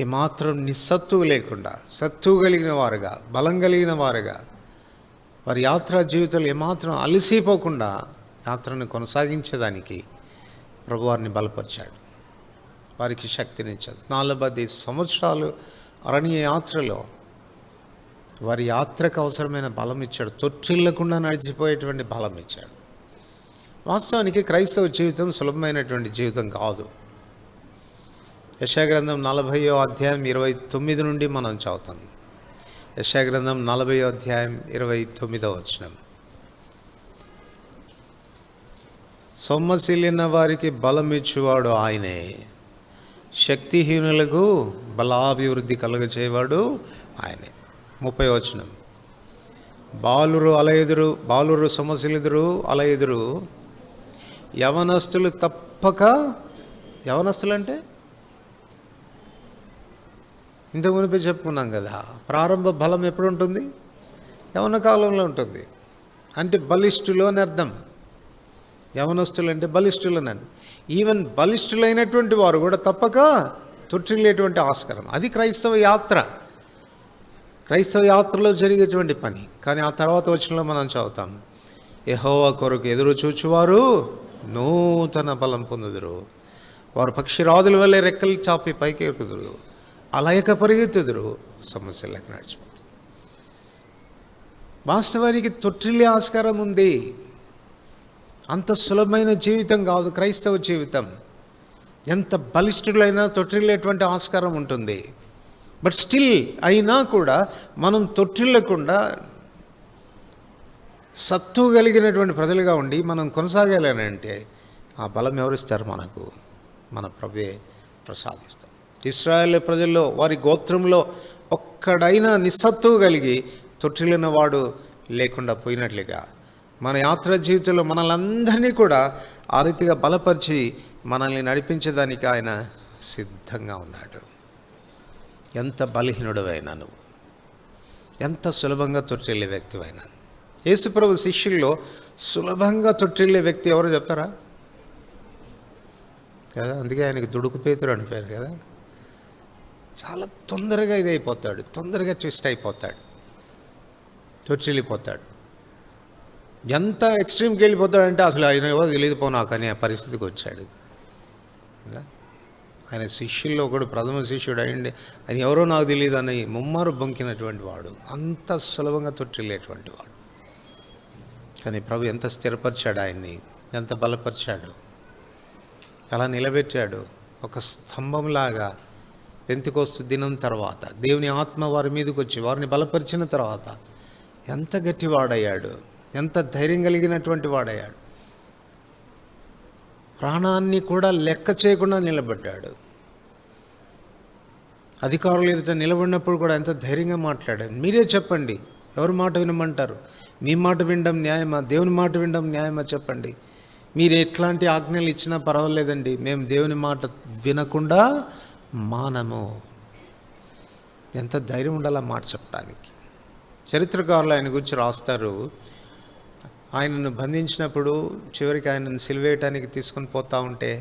ఏమాత్రం నిస్సత్తువు లేకుండా సత్తువు కలిగిన వారుగా, బలం కలిగిన వారుగా, వారి యాత్రా జీవితంలో ఏమాత్రం అలసిపోకుండా యాత్రను కొనసాగించేదానికి ప్రభువారిని బలపరిచాడు, వారికి శక్తినిచ్చాడు. 40 సంవత్సరాలు అరణ్య యాత్రలో వారి యాత్రకు అవసరమైన బలం ఇచ్చాడు. తొట్టిల్లకుండా నడిచిపోయేటువంటి బలం ఇచ్చాడు. వాస్తవానికి క్రైస్తవ జీవితం సులభమైనటువంటి జీవితం కాదు. యెషయా గ్రంథం 40వ అధ్యాయం 29 నుండి మనం చదువుతాం. యెషయా గ్రంథం 40వ అధ్యాయం 29వ వచనం. సొమ్మసిల్లిన వారికి బలం ఇచ్చేవాడు ఆయనే, శక్తిహీనులకు బలాభివృద్ధి కలుగచేవాడు ఆయనే. 30వ వచనం. బాలురు సొమ్మసిల్లుదురు అలయుదురు, యవనస్తులు తప్పక. యవనస్తులు అంటే ఇంతకు మునిపే చెప్పుకున్నాం కదా, ప్రారంభ బలం ఎప్పుడు ఉంటుంది? యవన కాలంలో ఉంటుంది. అంటే బలిష్ఠులు అని అర్థం. యవనస్తులు అంటే బలిష్ఠులు అని. ఈవెన్ బలిష్ఠులైనటువంటి వారు కూడా తప్పక తొట్టిల్లేటువంటి ఆస్కారం. అది క్రైస్తవ యాత్ర, క్రైస్తవ యాత్రలో జరిగేటువంటి పని. కానీ ఆ తర్వాత వచనంలో మనం చదువుతాం, యెహోవా కొరకు ఎదురు చూచువారు నూతన బలం పొందుదురు, వారు పక్షిరాజుల వల్లే రెక్కలు చాపి పైకి ఎక్కుదురు, అలయక పరిగెత్తుదురు, సమస్యలకు నడిచిపోతుంది. వాస్తవానికి తొట్టిల్లే ఆస్కారం ఉంది. అంత సులభమైన జీవితం కాదు క్రైస్తవ జీవితం. ఎంత బలిష్ఠులైనా తొట్టిల్లేటువంటి ఆస్కారం ఉంటుంది. బట్ స్టిల్ అయినా కూడా మనం తొట్టిల్లకుండా సత్తు కలిగినటువంటి ప్రజలుగా ఉండి మనం కొనసాగాలని అంటే ఆ బలం ఎవరిస్తారు? మనకు మన ప్రభువే ప్రసాదిస్తాం. ఇశ్రాయేలు ప్రజల్లో వారి గోత్రంలో ఒక్కడైనా నిస్సత్తువు కలిగి తొట్టిల్లిన వాడు లేకుండా పోయినట్లుగా మన యాత్రా జీవితంలో మనల్ని కూడా ఆ రీతిగా బలపరిచి మనల్ని నడిపించేదానికి ఆయన సిద్ధంగా ఉన్నాడు. ఎంత బలహీనుడవైనా నువ్వు, ఎంత సులభంగా తొట్టిల్లే వ్యక్తివైనా. యేసుప్రభు శిష్యుల్లో సులభంగా తొట్టిల్లే వ్యక్తి ఎవరో చెప్తారా? కదా, అందుకే ఆయనకి దుడుకు పేతురు అని పేరు కదా. చాలా తొందరగా ఇదైపోతాడు, తొందరగా ట్విస్ట్ అయిపోతాడు, తొట్టిల్లిపోతాడు. ఎంత ఎక్స్ట్రీమ్కి వెళ్ళిపోతాడంటే అసలు ఆయన ఎవరు తెలియదు నాకు అనే పరిస్థితికి వచ్చాడు. ఆయన శిష్యుల్లో ఒకడు ప్రథమ శిష్యుడు అయ్యండి, ఆయన ఎవరో నాకు తెలియదు అని ముమ్మారు బొంకినటువంటి వాడు, అంత సులభంగా తొట్టిల్లేటువంటి వాడు. కానీ ప్రభు ఎంత స్థిరపరిచాడు ఆయన్ని, ఎంత బలపరిచాడు, అలా నిలబెట్టాడు. ఒక స్తంభంలాగా పెంతెకొస్తు దినం తర్వాత దేవుని ఆత్మ వారి మీదకి వచ్చి వారిని బలపరిచిన తర్వాత ఎంత గట్టివాడయ్యాడు, ఎంత ధైర్యం కలిగినటువంటి వాడయ్యాడు. ప్రాణాన్ని కూడా లెక్క చేయకుండా నిలబడ్డాడు. అధికారులు ఎదుట నిలబడినప్పుడు కూడా ఎంత ధైర్యంగా మాట్లాడాడు. మీరే చెప్పండి, ఎవరి మాట వినమంటారు? మీ మాట వినడం న్యాయమా, దేవుని మాట వినడం న్యాయమా? చెప్పండి. మీరు ఎట్లాంటి ఆజ్ఞలు ఇచ్చినా పర్వాలేదండి, మేము దేవుని మాట వినకుండా మానము. ఎంత ధైర్యం ఉండాలి ఆ మాట చెప్పడానికి. చరిత్రకారులు ఆయన గురించి రాస్తారు. ఆయనను బంధించినప్పుడు చివరికి ఆయనను సిలువేయటానికి తీసుకొని పోతూ ఉంటే,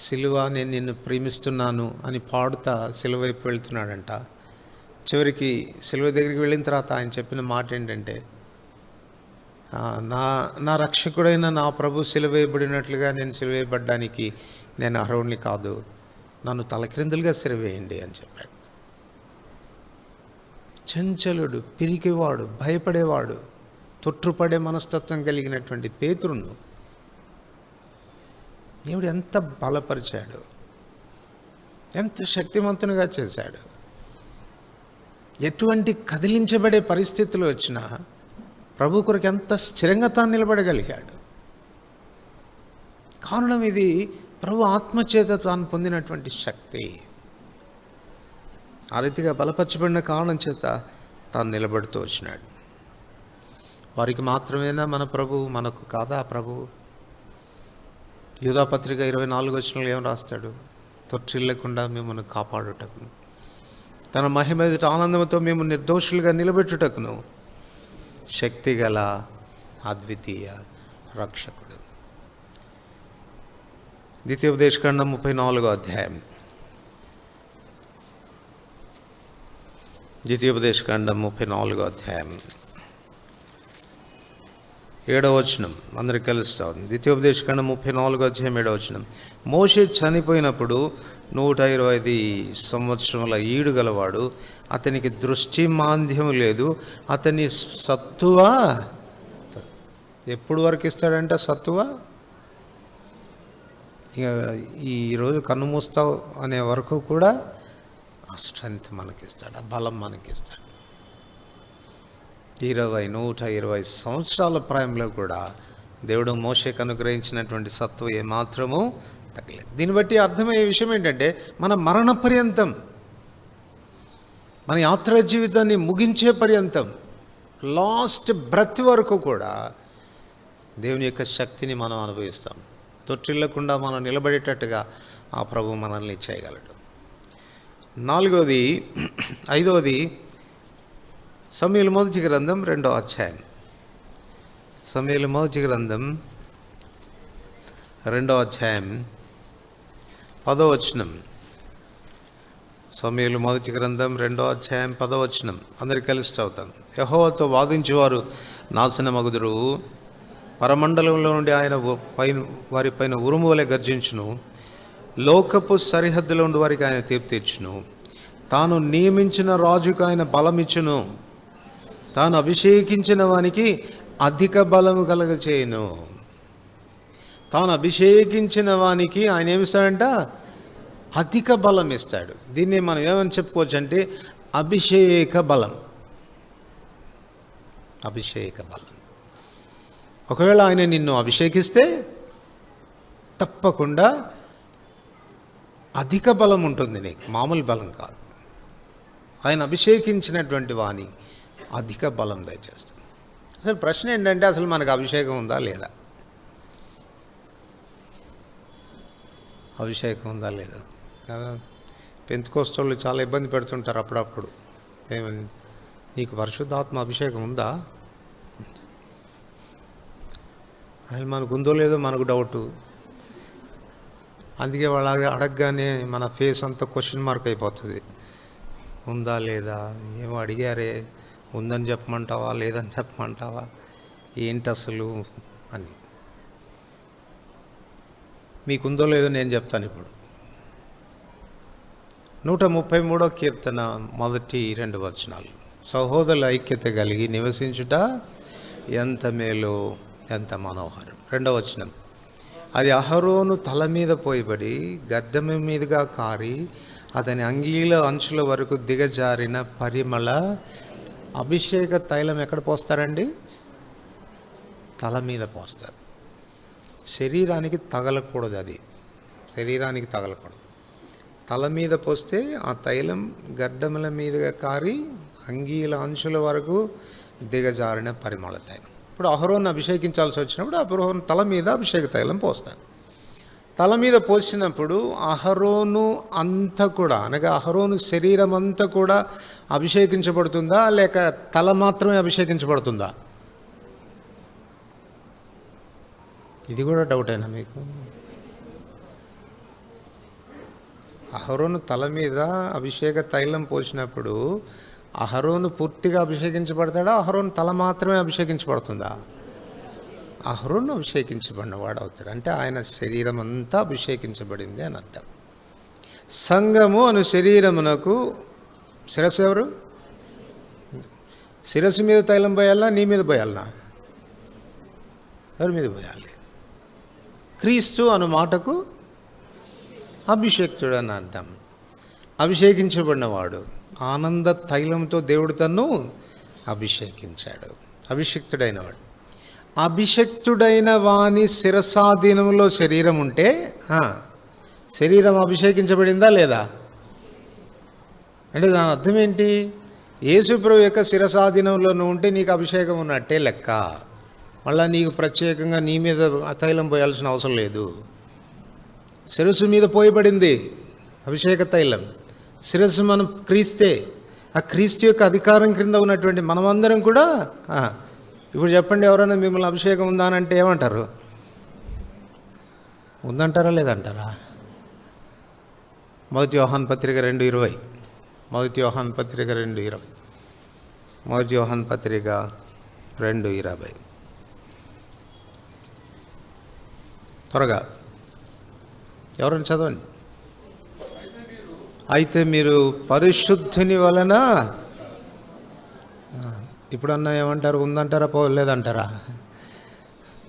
సిలువ నేను నిన్ను ప్రేమిస్తున్నాను అని పాడుతా సిలువ వైపు వెళ్తున్నాడంట. చివరికి సిలువ దగ్గరికి వెళ్ళిన తర్వాత ఆయన చెప్పిన మాట ఏంటంటే, నా రక్షకుడైన నా ప్రభు సిలువేయబడినట్లుగా నేను సిలువేయబడ్డానికి నేను అర్హుడిని కాదు, నన్ను తలక్రిందులుగా సిలువేయండి అని చెప్పాడు. చంచలుడు, పిరికివాడు, భయపడేవాడు, తొట్టుపడే మనస్తత్వం కలిగినటువంటి పేతురును దేవుడు ఎంత బలపరిచాడు, ఎంత శక్తివంతునిగా చేశాడు. ఎటువంటి కదిలించబడే పరిస్థితులు వచ్చినా ప్రభు కొరకు ఎంత స్థిరంగా తాను నిలబడగలిగాడు. కారణం ఇది ప్రభు ఆత్మచేత తాను పొందినటువంటి శక్తి. ఆ రీతిగా బలపరచబడిన కారణం చేత తాను నిలబడుతూ వచ్చినాడు. వారికి మాత్రమేనా మన ప్రభు, మనకు కాదా ప్రభు? యూదాపత్రిక 24 ఏం రాస్తాడు? తొట్టిల్లకుండా మిమ్మల్ని కాపాడుటకును, తన మహిమ ఎదుట ఆనందంతో మేము నిర్దోషులుగా నిలబెట్టుటకును శక్తిగల అద్వితీయ రక్షకుడు. ద్వితీయోపదేశకాండం 34వ అధ్యాయం. ద్వితీయోపదేశకాండం 34వ అధ్యాయం 7వ వచనం అందరికి కలుస్తాం. ద్వితీయోపదేశకాండం 34వ అధ్యాయం 7వ వచనం. మోషే చనిపోయినప్పుడు 120 సంవత్సరముల ఈడు గలవాడు, అతనికి దృష్టి మాంద్యం లేదు, అతని సత్తువ ఎప్పుడు వరకు ఇస్తాడంట? సత్తువ ఇక ఈరోజు కన్ను మూస్తావు అనే వరకు కూడా ఆ స్ట్రెంగ్త్ మనకిస్తాడు, ఆ బలం మనకిస్తాడు. 120 సంవత్సరాల ప్రాయంలో కూడా దేవుడు మోషేకు అనుగ్రహించినటువంటి సత్వ ఏమాత్రము తగ్గలేదు. దీన్ని బట్టి అర్థమయ్యే విషయం ఏంటంటే, మన మరణ పర్యంతం, మన యాత్ర జీవితాన్ని ముగించే పర్యంతం, లాస్ట్ బ్రెత్ వరకు కూడా దేవుని యొక్క శక్తిని మనం అనుభవిస్తాం. తొట్టిల్లకుండా మనం నిలబడేటట్టుగా ఆ ప్రభు మనల్ని చేయగలడు. 5వది సమూయేలు మొదటి గ్రంథం 2వ అధ్యాయం. సమూయేలు మొదటి గ్రంథం 2వ అధ్యాయం 10వ వచనం. సమూయేలు మొదటి గ్రంథం 2వ అధ్యాయం 10వ వచనం అందరికి కలిసి చదువుతాం. యెహోవాతో వాదించేవారు నాశనమగుదురు, పరమండలంలో నుండి ఆయన వారిపైన ఉరుము వలె గర్జించును, లోకపు సరిహద్దులో ఉండి వారికి ఆయన తీర్పు తీర్చును, తాను నియమించిన రాజుకు ఆయన బలమిచ్చును, తాను అభిషేకించిన వానికి అధిక బలము కలగచేయును. తాను అభిషేకించిన వానికి ఆయన ఏమిస్తాడంట? అధిక బలం ఇస్తాడు. దీన్ని మనం ఏమని చెప్పుకోవచ్చు అంటే అభిషేక బలం. అభిషేక బలం. ఒకవేళ ఆయన నిన్ను అభిషేకిస్తే తప్పకుండా అధిక బలం ఉంటుంది నీకు, మామూలు బలం కాదు. ఆయన అభిషేకించినటువంటి వాణి అధిక బలం దయచేస్తుంది. అసలు ప్రశ్న ఏంటంటే, అసలు మనకు అభిషేకం ఉందా లేదా? అభిషేకం ఉందా లేదా కదా. పెంతెకోస్తోళ్ళు చాలా ఇబ్బంది పెడుతుంటారు అప్పుడప్పుడు. ఏమని, నీకు పరిశుద్ధాత్మ అభిషేకం ఉందా? అసలు మనకు ఉందో లేదో మనకు డౌటు. అందుకే వాళ్ళు అడగగానే మన ఫేస్ అంతా క్వశ్చన్ మార్క్ అయిపోతుంది. ఉందా లేదా, ఏమో అడిగారే, ఉందని చెప్పమంటావా లేదని చెప్పమంటావా, ఏంటి అసలు అని. మీకుందో లేదో నేను చెప్తాను ఇప్పుడు. 133వ కీర్తన 1-2 వచనాలు. సహోదరుల ఐక్యత కలిగి నివసించుట ఎంత మేలు, ఎంత మనోహరం. 2వ వచనం. అది అహరోను తల మీద పోయబడి గడ్డమి మీదుగా కారి అతని అంగీల అంచుల వరకు దిగజారిన పరిమళ అభిషేక తైలం ఎక్కడ పోస్తారండి? తల మీద పోస్తారు. శరీరానికి తగలకూడదు, అది శరీరానికి తగలకూడదు. తల మీద పోస్తే ఆ తైలం గడ్డముల మీదుగా కారి అంగీల అంచుల వరకు దిగజారిన పరిమళ తైలం. ఇప్పుడు అహరోను అభిషేకించాల్సి వచ్చినప్పుడు అహరోను తల మీద అభిషేక తైలం పోస్తాను. తల మీద పోసినప్పుడు అహరోను అంతా కూడా, అనగా అహరోను శరీరం అంతా కూడా అభిషేకించబడుతుందా, లేక తల మాత్రమే అభిషేకించబడుతుందా? ఇది కూడా డౌటేనా మీకు? అహరోను తల మీద అభిషేక తైలం పోసినప్పుడు అహరోను పూర్తిగా అభిషేకించబడతాడా, అహరోను తల మాత్రమే అభిషేకించబడుతుందా? అహరోను అభిషేకించబడినవాడు అవుతాడు. అంటే ఆయన శరీరం అంతా అభిషేకించబడింది అని అర్థం. సంఘము అను శరీరమునకు శిరస్సు ఎవరు? శిరస్సు మీద తైలం పోయాలా, నీ మీద పోయాలనా? ఎవరి మీద పోయాలి? క్రీస్తు అను మాటకు అభిషేక్తుడు అని అర్థం. అభిషేకించబడినవాడు. ఆనంద తైలంతో దేవుడు తన్ను అభిషేకించాడు. అభిషిక్తుడైనవాడు. అభిషక్తుడైన వాని శిరసాధీనంలో శరీరం ఉంటే శరీరం అభిషేకించబడిందా లేదా? అంటే దాని అర్థం ఏంటి? యేసుప్రభు యొక్క శిరసాధీనంలో నువ్వు ఉంటే నీకు అభిషేకం ఉన్నట్టే లెక్క. మళ్ళీ నీకు ప్రత్యేకంగా నీ మీద తైలం పోయాల్సిన అవసరం లేదు. శిరస్సు మీద పోయబడింది అభిషేక తైలం. శిరస్సు మనం క్రీస్తే. ఆ క్రీస్తు యొక్క అధికారం క్రింద ఉన్నటువంటి మనమందరం కూడా ఇప్పుడు చెప్పండి, ఎవరైనా మిమ్మల్ని అభిషేకం ఉందా అని అంటే ఏమంటారు? ఉందంటారా లేదంటారా? మొదటి యోహాను పత్రిక 2:20. మొదటి యోహాను పత్రిక 2:20. మొదటి యోహాను పత్రిక 2:20. త్వరగా ఎవరైనా చదవండి. అయితే మీరు పరిశుద్ధుని వలన, ఇప్పుడన్నా ఏమంటారు? ఉందంటారా పోలేదంటారా?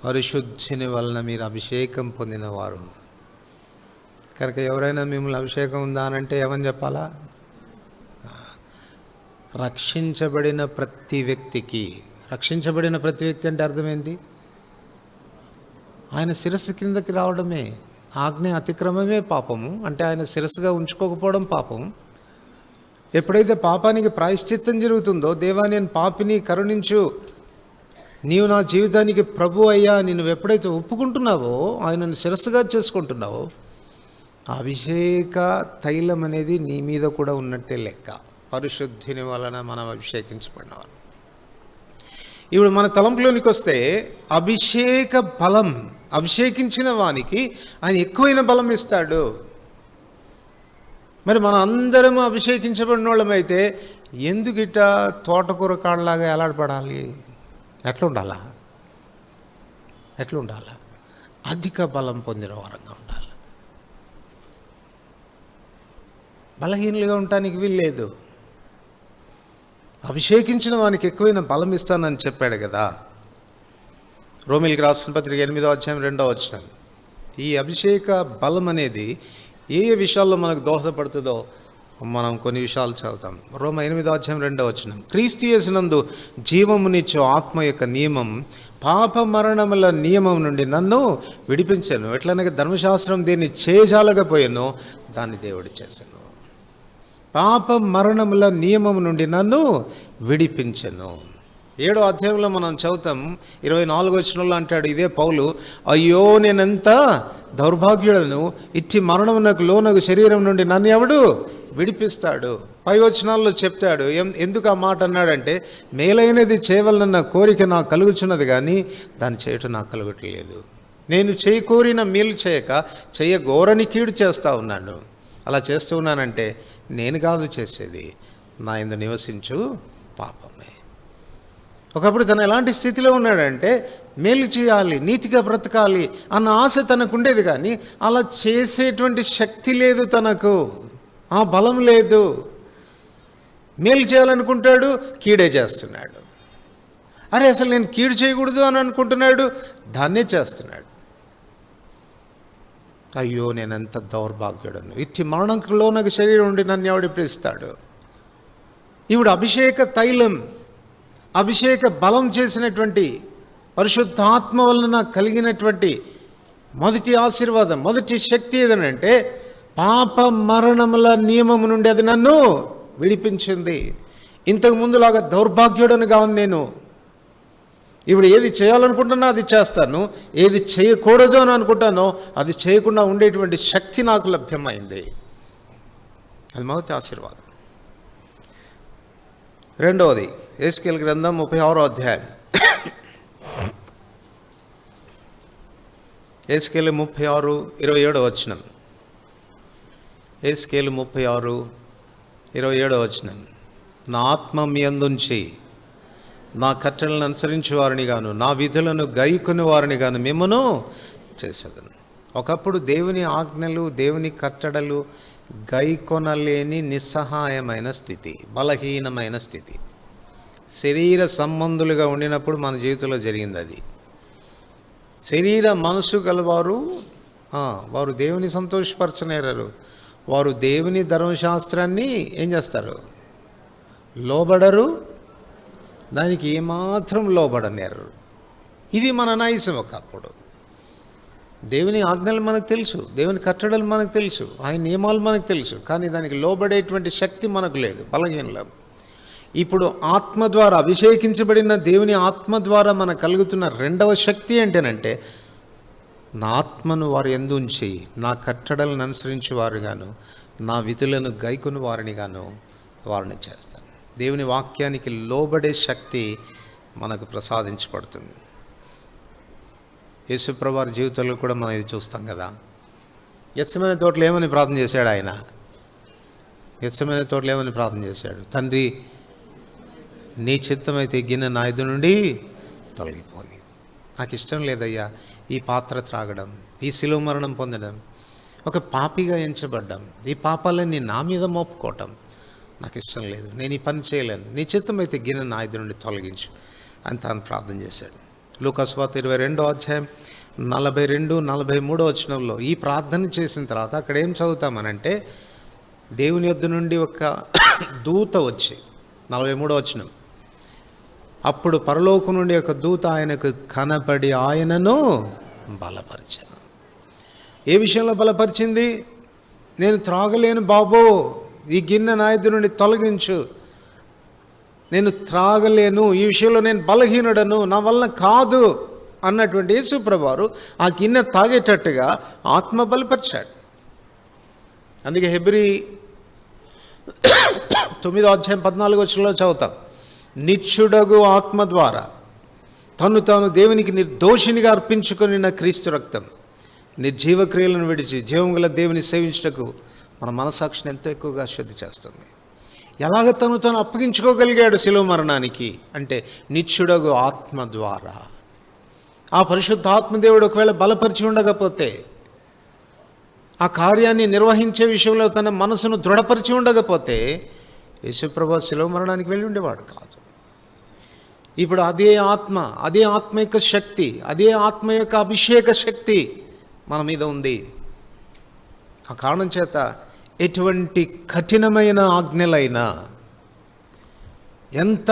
పరిశుద్ధుని వలన మీరు అభిషేకం పొందినవారు. కనుక ఎవరైనా మిమ్మల్ని అభిషేకం ఉందా అని అంటే ఏమని చెప్పాలా? రక్షించబడిన ప్రతి వ్యక్తికి. రక్షించబడిన ప్రతి వ్యక్తి అంటే అర్థం ఏంటి? ఆయన శిరస్సు కిందకి రావడమే. ఆజ్ఞ అతిక్రమమే పాపము. అంటే ఆయన శిరస్సుగా ఉంచుకోకపోవడం పాపం. ఎప్పుడైతే పాపానికి ప్రాయశ్చిత్తం జరుగుతుందో, దేవా నేను పాపిని కరుణించు, నీవు నా జీవితానికి ప్రభు అయ్యా, నువ్వు ఎప్పుడైతే ఒప్పుకుంటున్నావో, ఆయనను శిరస్సుగా చేసుకుంటున్నావో, అభిషేక తైలం అనేది నీ మీద కూడా ఉన్నట్టే లెక్క. పరిశుద్ధిని వలన మనం అభిషేకించబడినవారు. ఇప్పుడు మన తలంపులోనికి వస్తే అభిషేక బలం, అభిషేకించిన వానికి ఆయన ఎక్కువైన బలం ఇస్తాడు. మరి మనం అందరం అభిషేకించబడిన వాళ్ళమైతే ఎందుకు ఇట్ట తోటకూర కాళ్ళలాగా ఎలాడపడాలి? ఎట్లుండాలా? అధిక బలం పొందిన వారంగా ఉండాలి. బలహీనులుగా ఉండటానికి వీల్లేదు. అభిషేకించిన వానికి ఎక్కువైన బలం ఇస్తానని చెప్పాడు కదా. రోమీయులకు రాసిన పత్రిక 8వ అధ్యాయం 2వ వచనం. ఈ అభిషేక బలం అనేది ఏ విషయాల్లో మనకు దోహదపడుతుందో మనం కొన్ని విషయాలు చదువుతాం. రోమ 8వ అధ్యాయం 2వ వచనం. క్రీస్తు యేసునందు జీవమునిచ్చు ఆత్మ యొక్క నియమం పాప మరణముల నియమం నుండి నన్ను విడిపించాను. ఎట్లనగా ధర్మశాస్త్రం దీన్ని చేయజాలకపోయానో దాన్ని దేవుడు చేశాను. పాప మరణముల నియమం నుండి నన్ను విడిపించెను. 7వ అధ్యాయంలో మనం చదువుతాం. 24వ వచనంలో అంటాడు ఇదే పౌలు, అయ్యో నేనెంత దౌర్భాగ్యుడను, ఇచ్చి మరణమునకు లోనగు శరీరం నుండి నన్ను ఎవడు విడిపిస్తాడు. పై వచనాల్లో చెప్తాడు. ఎందుకు ఆ మాట అన్నాడంటే, మేలైనది చేయవలనన్న కోరిక నాకు కలుగుచున్నది కానీ దాన్ని చేయటం నాకు కలుగట్లేదు. నేను చేయకోరిన మేలు చేయక చేయగోరని కీడు చేస్తూ ఉన్నాను. అలా చేస్తూ ఉన్నానంటే నేను కాదు చేసేది, నా యందు నివసించు పాపమే. ఒకప్పుడు తను ఎలాంటి స్థితిలో ఉన్నాడంటే మేలు చేయాలి, నీతిగా బ్రతకాలి అన్న ఆశ తనకు ఉండేది, కానీ అలా చేసేటువంటి శక్తి లేదు, తనకు ఆ బలం లేదు. మేలు చేయాలనుకుంటాడు, కీడే చేస్తున్నాడు. అరే అసలు నేను కీడు చేయకూడదు అని అనుకుంటున్నాడు, దాన్నే చేస్తున్నాడు. అయ్యో నేనెంత దౌర్భాగ్యుడను, ఇట్టి మరణంలో నాకు శరీరం ఉండి నన్ను ఎవడు ఇస్తాడు. ఇప్పుడు అభిషేక తైలం, అభిషేక బలం చేసినటువంటి పరిశుద్ధాత్మ వలన కలిగినటువంటి మొదటి ఆశీర్వాదం, మొదటి శక్తి ఏదనంటే పాప మరణముల నియమము నుండి అది నన్ను విడిపించింది. ఇంతకు ముందులాగా దౌర్భాగ్యుడనుగా ఉంది నేను. ఇప్పుడు ఏది చేయాలనుకుంటున్నా అది చేస్తాను, ఏది చేయకూడదు అని అనుకుంటానో అది చేయకుండా ఉండేటువంటి శక్తి నాకు లభ్యమైంది. అది మొదటి ఆశీర్వాదం. రెండవది యెహెజ్కేలు గ్రంథం 36వ అధ్యాయం. యెహెజ్కేలు 36:27 వచనం. యెహెజ్కేలు 36:27 వచనం. నా ఆత్మ మీ అందుంచి నా కట్టడలను అనుసరించే వారిని గాను నా విధులను గైకొని వారిని గాను మిమ్మను చేసేదను. ఒకప్పుడు దేవుని ఆజ్ఞలు, దేవుని కట్టడలు గైకొనలేని నిస్సహాయమైన స్థితి, బలహీనమైన స్థితి, శరీర సంబంధులుగా ఉండినప్పుడు మన జీవితంలో జరిగింది అది. శరీర మనసు గలవారు వారు దేవుని సంతోషపరచనేరారు. వారు దేవుని ధర్మశాస్త్రాన్ని ఏం చేస్తారు? లోబడరు, దానికి ఏమాత్రం లోబడనేరు. ఇది మన నైజం. ఒకప్పుడు దేవుని ఆజ్ఞలు మనకు తెలుసు, దేవుని కట్టడలు మనకు తెలుసు, ఆయన నియమాలు మనకు తెలుసు, కానీ దానికి లోబడేటువంటి శక్తి మనకు లేదు, బలహీనలం. ఇప్పుడు ఆత్మ ద్వారా, అభిషేకించబడిన దేవుని ఆత్మ ద్వారా మనకు కలుగుతున్న రెండవ శక్తి ఏంటనంటే, నా ఆత్మను వారు యందు ఉంచి నా కట్టడలను అనుసరించి వారుగాను నా విధులను గైకొని వారిని గాను వారిని చేస్తాను. దేవుని వాక్యానికి లోబడే శక్తి మనకు ప్రసాదించబడుతుంది. యేసుప్రభు వారి జీవితంలో కూడా మనం ఇది చూస్తాం కదా. గెత్సెమనే తోటలో ఏమని ప్రార్థన చేశాడు ఆయన? గెత్సెమనే తోటలో ఏమని ప్రార్థన చేశాడు? తండ్రి, నీ చిత్తమైతే గిన్నె నా ఎదురు నుండి తొలగిపోని. నాకు ఇష్టం లేదయ్యా ఈ పాత్ర త్రాగడం, ఈ శిలువ మరణం పొందడం, ఒక పాపిగా ఎంచబడ్డం, ఈ పాపాలని నా మీద మోపుకోవటం నాకు ఇష్టం లేదు. నేను ఈ పని చేయలేను. నీ చిత్తమైతే గిన్నె నా ఎదురు నుండి తొలగించు అని తాను ప్రార్థన చేశాడు. లూకా సువార్త 22వ అధ్యాయం 42-43 వచనంలో ఈ ప్రార్థన చేసిన తర్వాత అక్కడ ఏం చదువుతామనంటే, దేవుని యొద్ద నుండి ఒక దూత వచ్చి, 43వ వచనం, అప్పుడు పరలోకం నుండి ఒక దూత ఆయనకు కనపడి ఆయనను బలపరిచాను. ఏ విషయంలో బలపరిచింది? నేను త్రాగలేను బాబో, ఈ గిన్నె నా ఎదురు నుండి తొలగించు, నేను త్రాగలేను, ఈ విషయంలో నేను బలహీనుడను, నా వల్ల కాదు అన్నటువంటి యేసుప్రభువారు ఆ గిన్నె తాగేటట్టుగా ఆత్మ బలపరిచాడు. అందుకే హెబ్రీ 9వ అధ్యాయం 14వ వచనంలో చదువుతాం, నిత్యుడగు ఆత్మ ద్వారా తను తాను దేవునికి నిర్దోషినిగా అర్పించుకొని నా క్రీస్తు రక్తం నిర్జీవ క్రియలను విడిచి జీవం గల దేవుని సేవించుటకు మన మనసాక్షిని ఎంతో ఎక్కువగా శుద్ధి చేస్తుంది. ఎలాగ తను తాను అప్పగించుకోగలిగాడు శిలువ మరణానికి అంటే నిత్యుడగు ఆత్మ ద్వారా. ఆ పరిశుద్ధ ఆత్మదేవుడు ఒకవేళ బలపరిచి ఉండకపోతే, ఆ కార్యాన్ని నిర్వహించే విషయంలో తన మనసును దృఢపరిచి ఉండకపోతే యేసుప్రభు శిలువ మరణానికి వెళ్ళి ఉండేవాడు కాదు. ఇప్పుడు అదే ఆత్మ యొక్క శక్తి, అదే ఆత్మ యొక్క అభిషేక శక్తి మన మీద ఉంది. ఆ కారణం చేత ఎటువంటి కఠినమైన ఆజ్ఞలైనా, ఎంత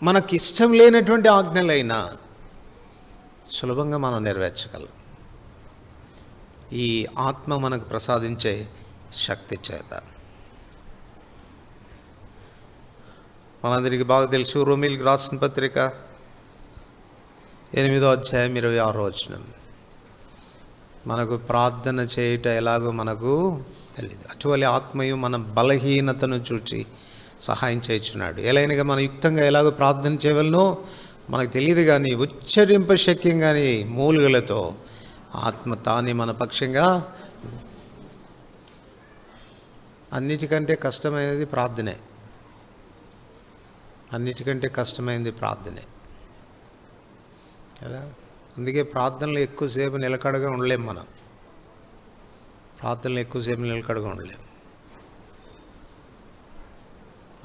మనకిష్టం లేనటువంటి ఆజ్ఞలైనా సులభంగా మనం నెరవేర్చగలం ఈ ఆత్మ మనకు ప్రసాదించే శక్తి చేత. మనందరికీ బాగా తెలుసు, రోమీయులకు రాసిన పత్రిక 8వ అధ్యాయం 26వ వచనం, మనకు ప్రార్థన చేయట ఎలాగో మనకు తెలియదు, అటువంటి ఆత్మయు మన బలహీనతను చూచి సహాయం చేయుచున్నాడు. ఎలాగైనా మనం యుక్తంగా ఎలాగో ప్రార్థన చేయవలనో మనకు తెలియదు, కానీ ఉచ్చరింప శక్యం కానీ మూలుగలతో ఆత్మ తానే మన పక్షంగా. అన్నిటికంటే కష్టమైనది ప్రార్థనే, అన్నిటికంటే కష్టమైనది ప్రార్థనే కదా. అందుకే ప్రార్థనలు ఎక్కువసేపు నిలకడగా ఉండలేం, మనం ప్రార్థనలు ఎక్కువసేపు నిలకడగా ఉండలేం.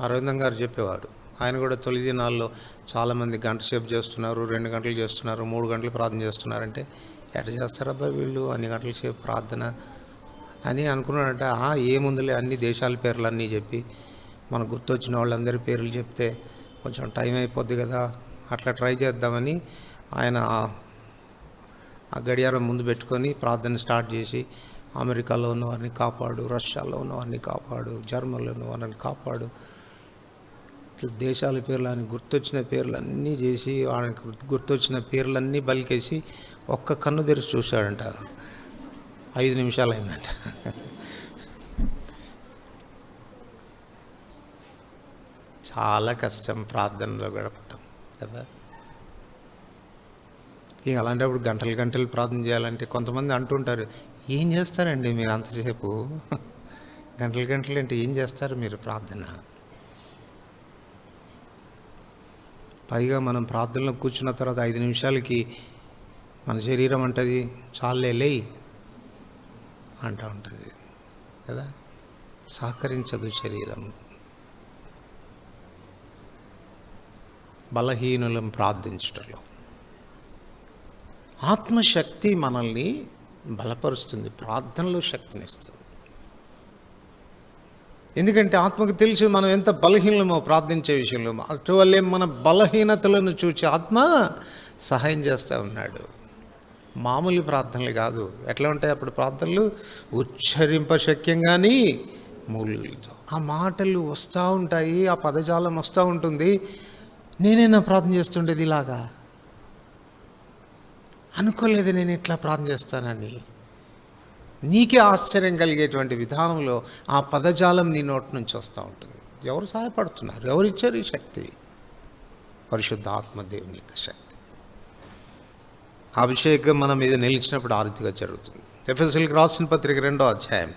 అరవిందం గారు చెప్పేవారు, ఆయన కూడా తొలి దినాల్లో చాలామంది గంట సేపు చేస్తున్నారు, 2 గంటలు చేస్తున్నారు, 3 గంటలు ప్రార్థన చేస్తున్నారంటే ఎట్లా చేస్తారబ్బా వీళ్ళు అన్ని గంటల సేపు ప్రార్థన అని అనుకున్నాడంటే, ఏముందులే అన్ని దేశాల పేర్లు అన్నీ చెప్పి మనకు గుర్తొచ్చిన వాళ్ళందరి పేర్లు చెప్తే కొంచెం టైం అయిపోద్ది కదా, అట్లా ట్రై చేద్దామని ఆయన ఆ గడియారం ముందు పెట్టుకొని ప్రార్థన స్టార్ట్ చేసి, అమెరికాలో ఉన్న వారిని కాపాడు, రష్యాలో ఉన్న వారిని కాపాడు, జర్మనీలో ఉన్న వారిని కాపాడు, దేశాల పేర్లు అని గుర్తొచ్చిన పేర్లన్నీ చేసి, ఆయనకు గుర్తొచ్చిన పేర్లన్నీ బలికేసి ఒక్క కన్ను తెరిచి చూశాడంట. 5 నిమిషాలు అయిందంట. చాలా కష్టం ప్రార్థనలో గడపటం కదా. ఇంక అలాంటప్పుడు గంటలు గంటలు ప్రార్థన చేయాలంటే కొంతమంది అంటుంటారు, ఏం చేస్తారండి మీరు అంతసేపు, గంటలు గంటలు అంటే ఏం చేస్తారు మీరు ప్రార్థన? పైగా మనం ప్రార్థనలో కూర్చున్న తర్వాత 5 నిమిషాలకి మన శరీరం అంటది చాలే లేయి అంటూ ఉంటుంది కదా. సహకరించదు శరీరం. బలహీనులం ప్రార్థించటంలో ఆత్మశక్తి మనల్ని బలపరుస్తుంది, ప్రార్థనలో శక్తినిస్తుంది. ఎందుకంటే ఆత్మకు తెలిసి మనం ఎంత బలహీనమో ప్రార్థించే విషయంలో. అటువల్లే మన బలహీనతలను చూచి ఆత్మ సహాయం చేస్తూ ఉన్నాడు. మామూలు ప్రార్థనలు కాదు. ఎట్లా ఉంటాయి అప్పుడు ప్రార్థనలు? ఉచ్చరింప శక్యం కానీ మూలుతో ఆ మాటలు వస్తూ ఉంటాయి, ఆ పదజాలం వస్తూ ఉంటుంది. నేనైనా ప్రార్థన చేస్తుండేది ఇలాగా, అనుకోలేదు నేను ఇట్లా ప్రార్థన చేస్తానని. నీకే ఆశ్చర్యం కలిగేటువంటి విధానంలో ఆ పదజాలం నీ నోటి నుంచి వస్తూ ఉంటుంది. ఎవరు సహాయపడుతున్నారు? ఎవరిచ్చారు ఈ శక్తి? పరిశుద్ధ ఆత్మదేవుని యొక్క శక్తి. అభిషేకం మన మీద నిలిచినప్పుడు ఆ రీతిగా జరుగుతుంది. ఎఫెసీయులకు రాసిన పత్రిక 2వ అధ్యాయం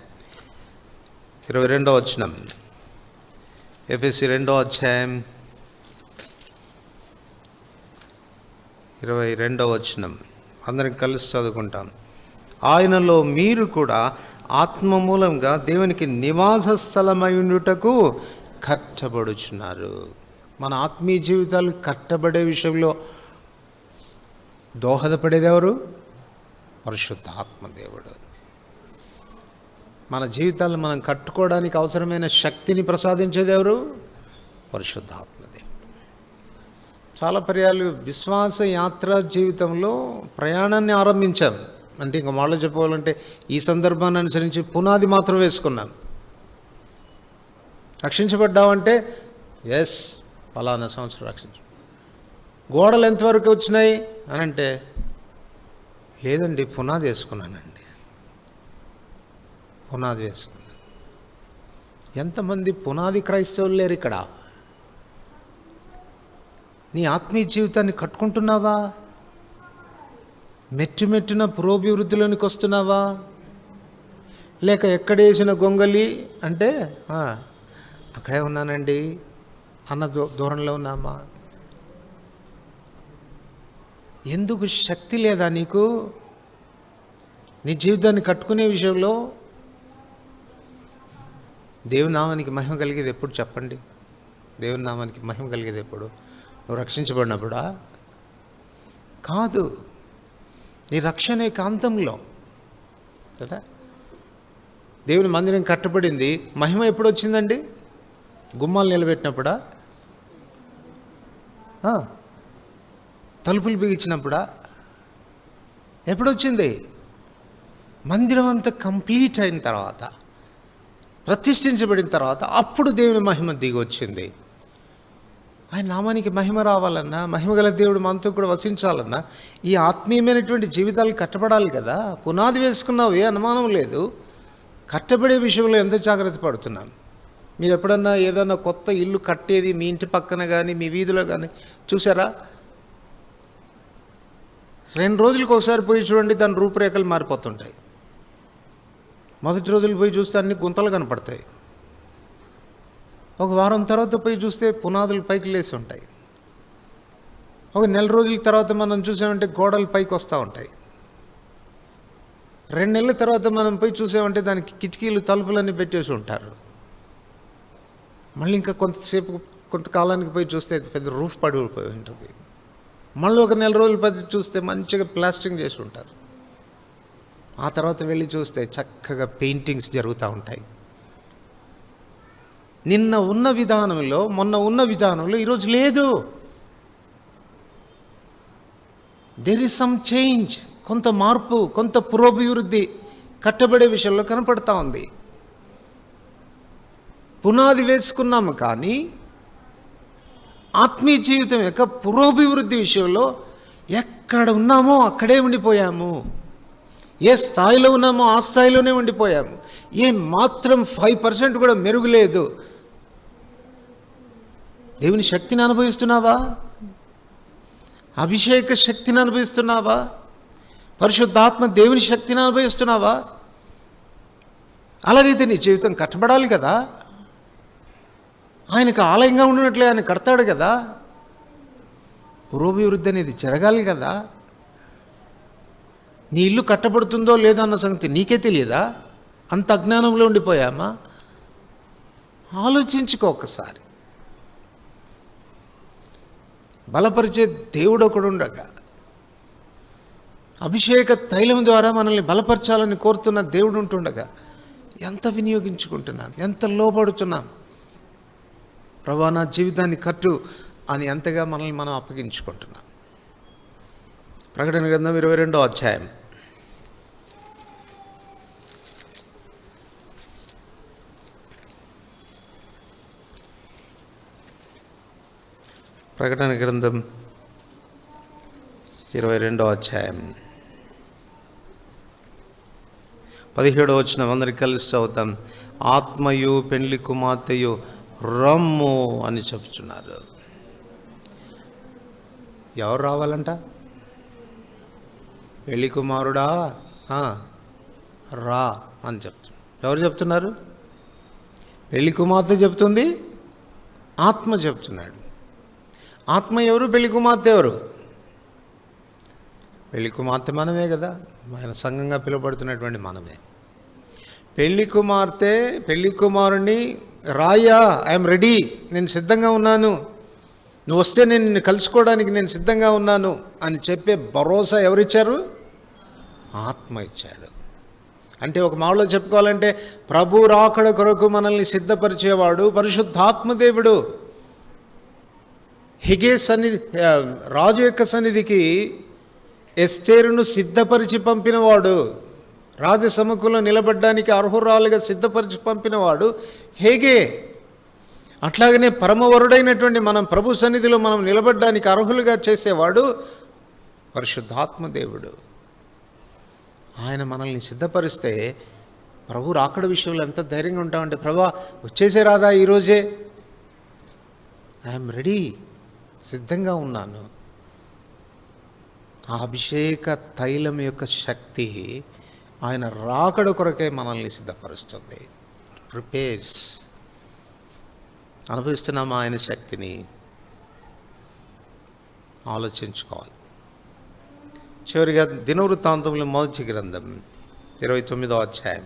22వ వచనం. ఎఫెసీ 2వ అధ్యాయం 22వ వచనం అందరం కలిసి చదువుకుంటాం. ఆయనలో మీరు కూడా ఆత్మ మూలంగా దేవునికి నివాస స్థలమై ఉండుటకు కట్టబడుచున్నారు. మన ఆత్మీయ జీవితాలు కట్టబడే విషయంలో దోహదపడేది ఎవరు? పరిశుద్ధ ఆత్మదేవుడు. మన జీవితాలను మనం కట్టుకోవడానికి అవసరమైన శక్తిని ప్రసాదించేది ఎవరు? పరిశుద్ధ ఆత్మదేవుడు. చాలా పర్యాలు విశ్వాస యాత్ర జీవితంలో ప్రయాణాన్ని ఆరంభించాం అంటే, ఇంక మాలో చెప్పుకోవాలంటే ఈ సందర్భాన్ని అనుసరించి పునాది మాత్రం వేసుకున్నాం. రక్షించబడ్డామంటే ఎస్ పలానా సంవత్సరం రక్షించు. గోడలు ఎంతవరకు వచ్చినాయి అని అంటే, లేదండి పునాది వేసుకున్నానండి, పునాది వేసుకున్నాను. ఎంతమంది పునాది క్రైస్తవులు లేరు ఇక్కడ? నీ ఆత్మీయ జీవితాన్ని కట్టుకుంటున్నావా? మెట్టు మెట్టున పురోభివృద్ధిలోనికి వస్తున్నావా? లేక ఎక్కడేసిన గొంగలి అంటే అక్కడే ఉన్నానండి అన్న దూరంలో ఉన్నామా? ఎందుకు శక్తి లేదా నీకు నీ జీవితాన్ని కట్టుకునే విషయంలో? దేవుని నామానికి మహిమ కలిగేది ఎప్పుడు చెప్పండి? దేవుని నామానికి మహిమ కలిగేది ఎప్పుడు? నువ్వు రక్షించబడినప్పుడా? కాదు, నీ రక్షణ కాంతంలో కదా. దేవుని మందిరం కట్టబడింది, మహిమ ఎప్పుడు వచ్చిందండి? గుమ్మాలు నిలబెట్టినప్పుడా? తలుపులు బిగించినప్పుడా? ఎప్పుడొచ్చింది? మందిరం అంతా కంప్లీట్ అయిన తర్వాత, ప్రతిష్ఠించబడిన తర్వాత అప్పుడు దేవుని మహిమ దిగి వచ్చింది. ఆయన నామానికి మహిమ రావాలన్నా, మహిమగల దేవుడు మనతో కూడా వసించాలన్నా ఈ ఆత్మీయమైనటువంటి జీవితాలు కట్టబడాలి కదా. పునాది వేసుకున్నావు, ఏ అనుమానం లేదు. కట్టబడే విషయంలో ఎంత జాగ్రత్త పడుతున్నాం? మీరు ఎప్పుడన్నా ఏదన్నా కొత్త ఇల్లు కట్టేది మీ ఇంటి పక్కన కానీ మీ వీధిలో కానీ చూసారా? 2 రోజులకు ఒకసారి పోయి చూడండి, దాని రూపురేఖలు మారిపోతుంటాయి. మొదటి రోజులు పోయి చూస్తే అన్ని గుంతలు కనపడతాయి. ఒక వారం తర్వాత పోయి చూస్తే పునాదులు పైకి లేసి ఉంటాయి. ఒక నెల రోజుల తర్వాత మనం చూసామంటే గోడలు పైకి వస్తూ ఉంటాయి. 2 నెలల తర్వాత మనం పోయి చూసామంటే దానికి కిటికీలు తలుపులన్నీ పెట్టేసి ఉంటారు. మళ్ళీ ఇంకా కొంతకాలానికి పోయి చూస్తే పెద్ద రూఫ్ పడిపోయి ఉంటుంది. మళ్ళీ ఒక నెల రోజుల పది చూస్తే మంచిగా ప్లాస్టింగ్ చేసి ఉంటారు. ఆ తర్వాత వెళ్ళి చూస్తే చక్కగా పెయింటింగ్స్ జరుగుతూ ఉంటాయి. నిన్న ఉన్న విధానంలో, మొన్న ఉన్న విధానంలో ఈరోజు లేదు. There is some change. కొంత మార్పు, కొంత పురోభివృద్ధి కట్టబడే విషయంలో కనపడతా ఉంది. పునాది వేసుకున్నాము, కానీ ఆత్మీయ జీవితం యొక్క పురోభివృద్ధి విషయంలో ఎక్కడ ఉన్నామో అక్కడే ఉండిపోయాము. ఏ స్థాయిలో ఉన్నామో ఆ స్థాయిలోనే ఉండిపోయాము. ఏ మాత్రం 5% కూడా మెరుగులేదు. దేవుని శక్తిని అనుభవిస్తున్నావా? అభిషేక శక్తిని అనుభవిస్తున్నావా? పరిశుద్ధాత్మ దేవుని శక్తిని అనుభవిస్తున్నావా? అలాగైతే నీ జీవితం కట్టబడాలి కదా. ఆయనకు ఆలయంగా ఉండినట్లే ఆయన కడతాడు కదా. పురోభివృద్ధి అనేది జరగాలి కదా. నీ ఇల్లు కట్టబడుతుందో లేదో అన్న సంగతి నీకే తెలియదా? అంత అజ్ఞానంలో ఉండిపోయామా? ఆలోచించుకో ఒకసారి. బలపరిచే దేవుడు ఒకడు ఉండగా, అభిషేక తైలం ద్వారా మనల్ని బలపరచాలని కోరుతున్న దేవుడు ఉంటుండగా ఎంత వినియోగించుకుంటున్నాం, ఎంత లోబడుతున్నాం. ప్రభువా నా జీవితాన్ని కట్టు అని ఎంతగా మనల్ని మనం అప్పగించుకుంటున్నాం. ప్రకటన గ్రంథం 22వ అధ్యాయం. ప్రకటన గ్రంథం 22వ అధ్యాయం 17వ వచనం అందరికి కలిసి చదువుతాం. ఆత్మయు పెండ్లి కుమార్తెయు రమ్ము అని చెప్తున్నారు. ఎవరు రావాలంట? పెళ్లి కుమారుడా రా అని చెప్తున్నారు. ఎవరు చెప్తున్నారు? పెళ్లి కుమార్తె చెప్తుంది, ఆత్మ చెప్తున్నాడు. ఆత్మ ఎవరు? పెళ్లి కుమార్తె ఎవరు? పెళ్లి కుమార్తె మనమే కదా, ఆయన సంఘంగా పిలువబడుతున్నటువంటి మనమే. పెళ్లి కుమార్తె పెళ్లి కుమారుని రాయా, ఐఎమ్ రెడీ, నేను సిద్ధంగా ఉన్నాను, నువ్వు వస్తే నేను నిన్ను కలుసుకోవడానికి నేను సిద్ధంగా ఉన్నాను అని చెప్పే భరోసా ఎవరిచ్చారు? ఆత్మ ఇచ్చాడు. అంటే ఒక మాటలో చెప్పుకోవాలంటే ప్రభు రాకడ కొరకు మనల్ని సిద్ధపరిచేవాడు పరిశుద్ధాత్మదేవుడు. హిగే సన్నిధి, రాజు యొక్క సన్నిధికి ఎస్తేరును సిద్ధపరిచి పంపినవాడు, రాజసముఖంలో నిలబడ్డానికి అర్హురాలుగా సిద్ధపరిచి పంపినవాడు హేగే. అట్లాగనే పరమవరుడైనటువంటి మనం ప్రభు సన్నిధిలో మనం నిలబడ్డానికి అర్హులుగా చేసేవాడు పరిశుద్ధాత్మదేవుడు. ఆయన మనల్ని సిద్ధపరిస్తే ప్రభు రాకడ విషయంలో ఎంత ధైర్యంగా ఉంటామంటే, ప్రభువా వచ్చేసే రాదా ఈరోజే, ఐఎమ్ రెడీ, సిద్ధంగా ఉన్నాను. ఆ అభిషేక తైలం యొక్క శక్తి ఆయన రాకడ కొరకే మనల్ని సిద్ధపరుస్తుంది. ప్రిపేర్స్. అనుభవిస్తున్నామా ఆయన శక్తిని? ఆలోచించుకోవాలి. చివరిగా దినవృత్తాంతములు మొదటి గ్రంథం 29వ అధ్యాయం.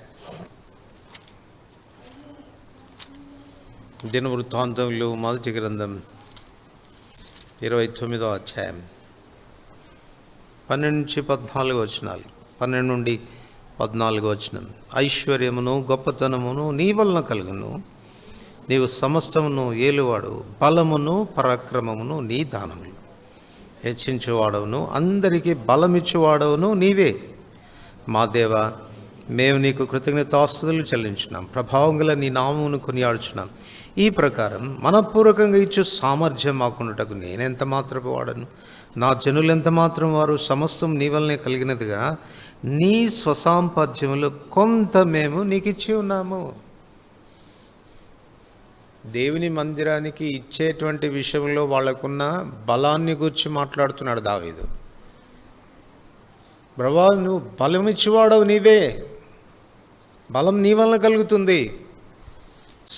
దినవృత్తాంతములు మొదటి గ్రంథం 29వ అధ్యాయం 12 నుంచి 14 వచనాలు. 12 నుండి 14 వచనం. ఐశ్వర్యమును గొప్పతనమును నీ వలన కలుగును, నీవు సమస్తమును ఏలువాడు, బలమును పరాక్రమమును నీ దానములు, హెచ్చించువాడవును, అందరికీ బలమిచ్చువాడవును నీవే. మా దేవ, మేము నీకు కృతజ్ఞతాస్తుతులు చెల్లించున్నాం, ప్రభావం గల నీ నామమును కొనియాడుచున్నాం. ఈ ప్రకారం మనపూర్వకంగా ఇచ్చు సామర్థ్యం మాకున్నటకు నేనెంత మాత్రపు వాడను, నా జనులెంత మాత్రం వారు, సమస్తం నీ వల్లనే కలిగినదిగా నీ స్వసాంపద్యములు కొంత మేము నీకు ఇచ్చి ఉన్నాము. దేవుని మందిరానికి ఇచ్చేటువంటి విషయంలో వాళ్ళకున్న బలాన్ని గురించి మాట్లాడుతున్నాడు దావీదు. ప్రభువా నువ్వు బలం ఇచ్చివాడవు, నీవే. బలం నీ వలన కలుగుతుంది,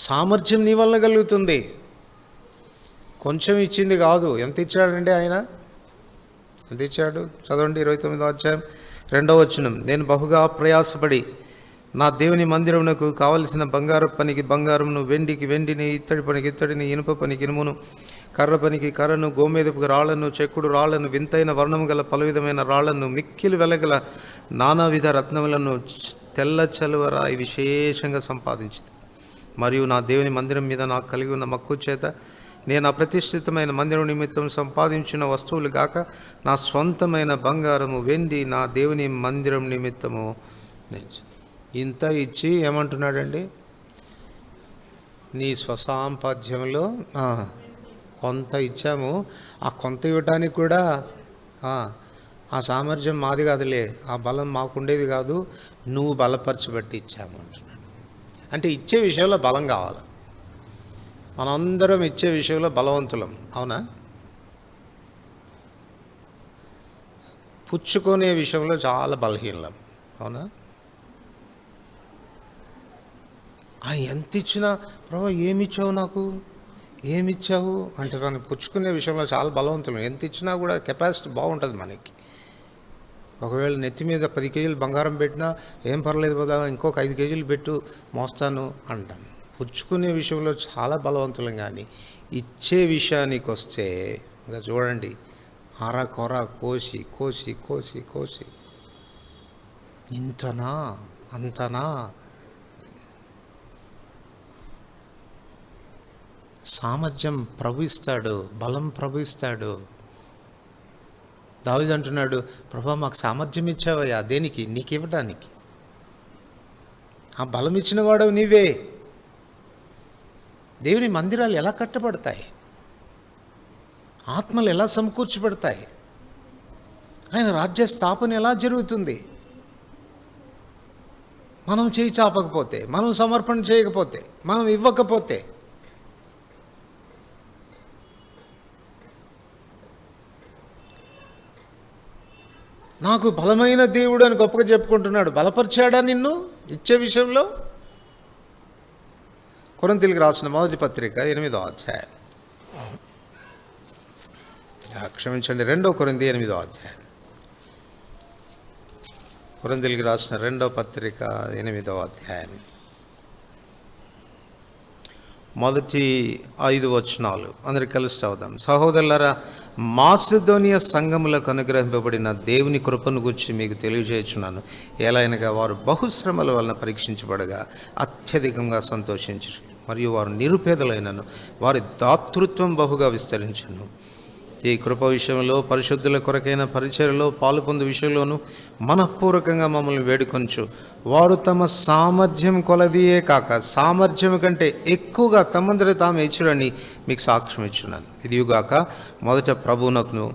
సామర్థ్యం నీ వలన కలుగుతుంది. కొంచెం ఇచ్చింది కాదు. ఎంత ఇచ్చాడంటే ఆయన? ఎంత ఇచ్చాడు? చదవండి 29వ అధ్యాయం 2వ వచనం. నేను బహుగా ప్రయాసపడి నా దేవుని మందిరమునకు కావలసిన బంగారు పనికి బంగారమును, వెండికి వెండిని, ఇత్తడి పనికి ఇత్తడిని, ఇనుప పనికి ఇనుమును, కర్ర పనికి కర్రను, గోమేదపు రాళ్లను, చెక్కుడు రాళ్లను, వింతైన వర్ణము గల పలు విధమైన రాళ్లను, మిక్కిలి వెలగల నానావిధ రత్నములను, తెల్ల చలువరాయి విశేషంగా సంపాదించింది. మరియు నా దేవుని మందిరం మీద నాకు కలిగి ఉన్న మక్కువ చేత నేను అప్రతిష్ఠితమైన మందిరం నిమిత్తం సంపాదించిన వస్తువులు గాక నా స్వంతమైన బంగారము వెండి నా దేవుని మందిరం నిమిత్తము ఇంత ఇచ్చి ఏమంటున్నాడండి, నీ స్వసాంపాద్యంలో కొంత ఇచ్చాము, ఆ కొంత ఇవ్వటానికి కూడా ఆ సామర్థ్యం మాది కాదులే, ఆ బలం మాకుండేది కాదు, నువ్వు బలపరచబట్టి ఇచ్చాము అంటున్నాడు. అంటే ఇచ్చే విషయంలో బలం కావాలి. మనందరం ఇచ్చే విషయంలో బలవంతులం, అవునా? పుచ్చుకునే విషయంలో చాలా బలహీనం, అవునా? ఎంత ఇచ్చినా ప్రభు ఏమిచ్చావు, నాకు ఏమిచ్చావు అంటే మనం పుచ్చుకునే విషయంలో చాలా బలవంతులం. ఎంత ఇచ్చినా కూడా కెపాసిటీ బాగుంటుంది మనకి. ఒకవేళ నెత్తి మీద 10 కేజీలు బంగారం పెట్టినా ఏం పర్లేదు కదా, ఇంకొక 5 కేజీలు పెట్టు మోస్తాను అంటాం. పుచ్చుకునే విషయంలో చాలా బలవంతులం. కానీ ఇచ్చే విషయానికి వస్తే ఇంకా చూడండి, అరకొర కోసి కోసి కోసి కోసి ఇంతనా అంతనా. సామర్థ్యం ప్రభు ఇస్తాడు, బలం ప్రభు ఇస్తాడు. దావీదు అంటున్నాడు, ప్రభా మాకు సామర్థ్యం ఇచ్చావయ్యా, దేనికి? నీకు ఇవ్వడానికి. ఆ బలం ఇచ్చిన వాడవు నీవే. దేవుని మందిరాలు ఎలా కట్టబడతాయి, ఆత్మలు ఎలా సమకూర్చబడతాయి, ఆయన రాజ్య స్థాపన ఎలా జరుగుతుంది? మనం చేయి చాపకపోతే, మనం సమర్పణ చేయకపోతే, మనం ఇవ్వకపోతే. నాకు బలమైన దేవుడు అని గొప్పగా చెప్పుకుంటున్నాడు. బలపరిచాడా నిన్ను ఇచ్చే విషయంలో? కొరింథీయులకు రాసిన మొదటి పత్రిక 8వ అధ్యాయం, క్షమించండి 2 కొరింథీ 8వ అధ్యాయం. కొరింథీయులకు రాసిన 2వ పత్రిక 8వ అధ్యాయం మొదటి 5 వచనాలు అందరికి కలిసి చదువుదాం. సహోదరులారా, మాసిదోనియా సంఘములకు అనుగ్రహింపబడిన దేవుని కృపను గురించి మీకు తెలియజేయుచున్నాను. ఎలాగనగా వారు బహుశ్రమల వలన పరీక్షించబడగా అత్యధికంగా సంతోషించు, మరియు వారు నిరుపేదలైనను వారి దాతృత్వం బహుగా విస్తరించును. ఈ కృప విషయంలో పరిశుద్ధుల కొరకైన పరిచర్యలో పాలు పొందు విషయంలోనూ మనఃపూర్వకంగా మమ్మల్ని వేడుకొంచు, వారు తమ సామర్థ్యం కొలదియే కాక సామర్థ్యం కంటే ఎక్కువగా తమందరి తాము ఇచ్చురని మీకు సాక్ష్యం ఇచ్చున్నాను. ఇదిగాక మొదట ప్రభువునకును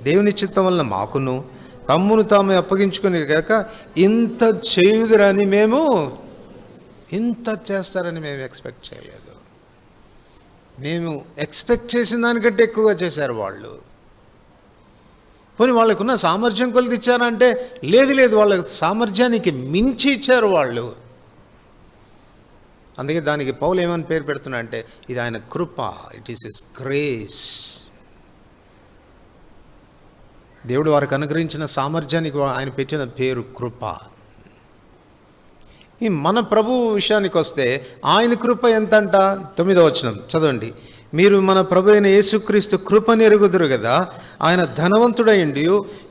దేవుని చిత్తం వలన మాకును తమ్మును తాము అప్పగించుకుని కాక ఇంత చేయుదురని మేము, ఇంత చేస్తారని మేము ఎక్స్పెక్ట్ చేయలేదు. మేము ఎక్స్పెక్ట్ చేసిన దానికంటే ఎక్కువగా చేశారు వాళ్ళు. పోనీ వాళ్ళకున్న సామర్థ్యం కొలిది ఇచ్చారంటే లేదు, వాళ్ళ సామర్థ్యానికి మించి ఇచ్చారు వాళ్ళు. అందుకే దానికి పౌలు ఏమని పేరు పెడుతున్నా అంటే, ఇది ఆయన కృప, ఇట్ ఈస్ హిస్ గ్రేస్. దేవుడు వారికి అనుగ్రహించిన సామర్థ్యానికి ఆయన పెట్టిన పేరు కృప. ఈ మన ప్రభు విషయానికి వస్తే ఆయన కృప ఎంతంట? 9వ వచనం చదవండి. మీరు మన ప్రభు అయిన యేసుక్రీస్తు కృపను ఎరుగుదురు కదా, ఆయన ధనవంతుడైండి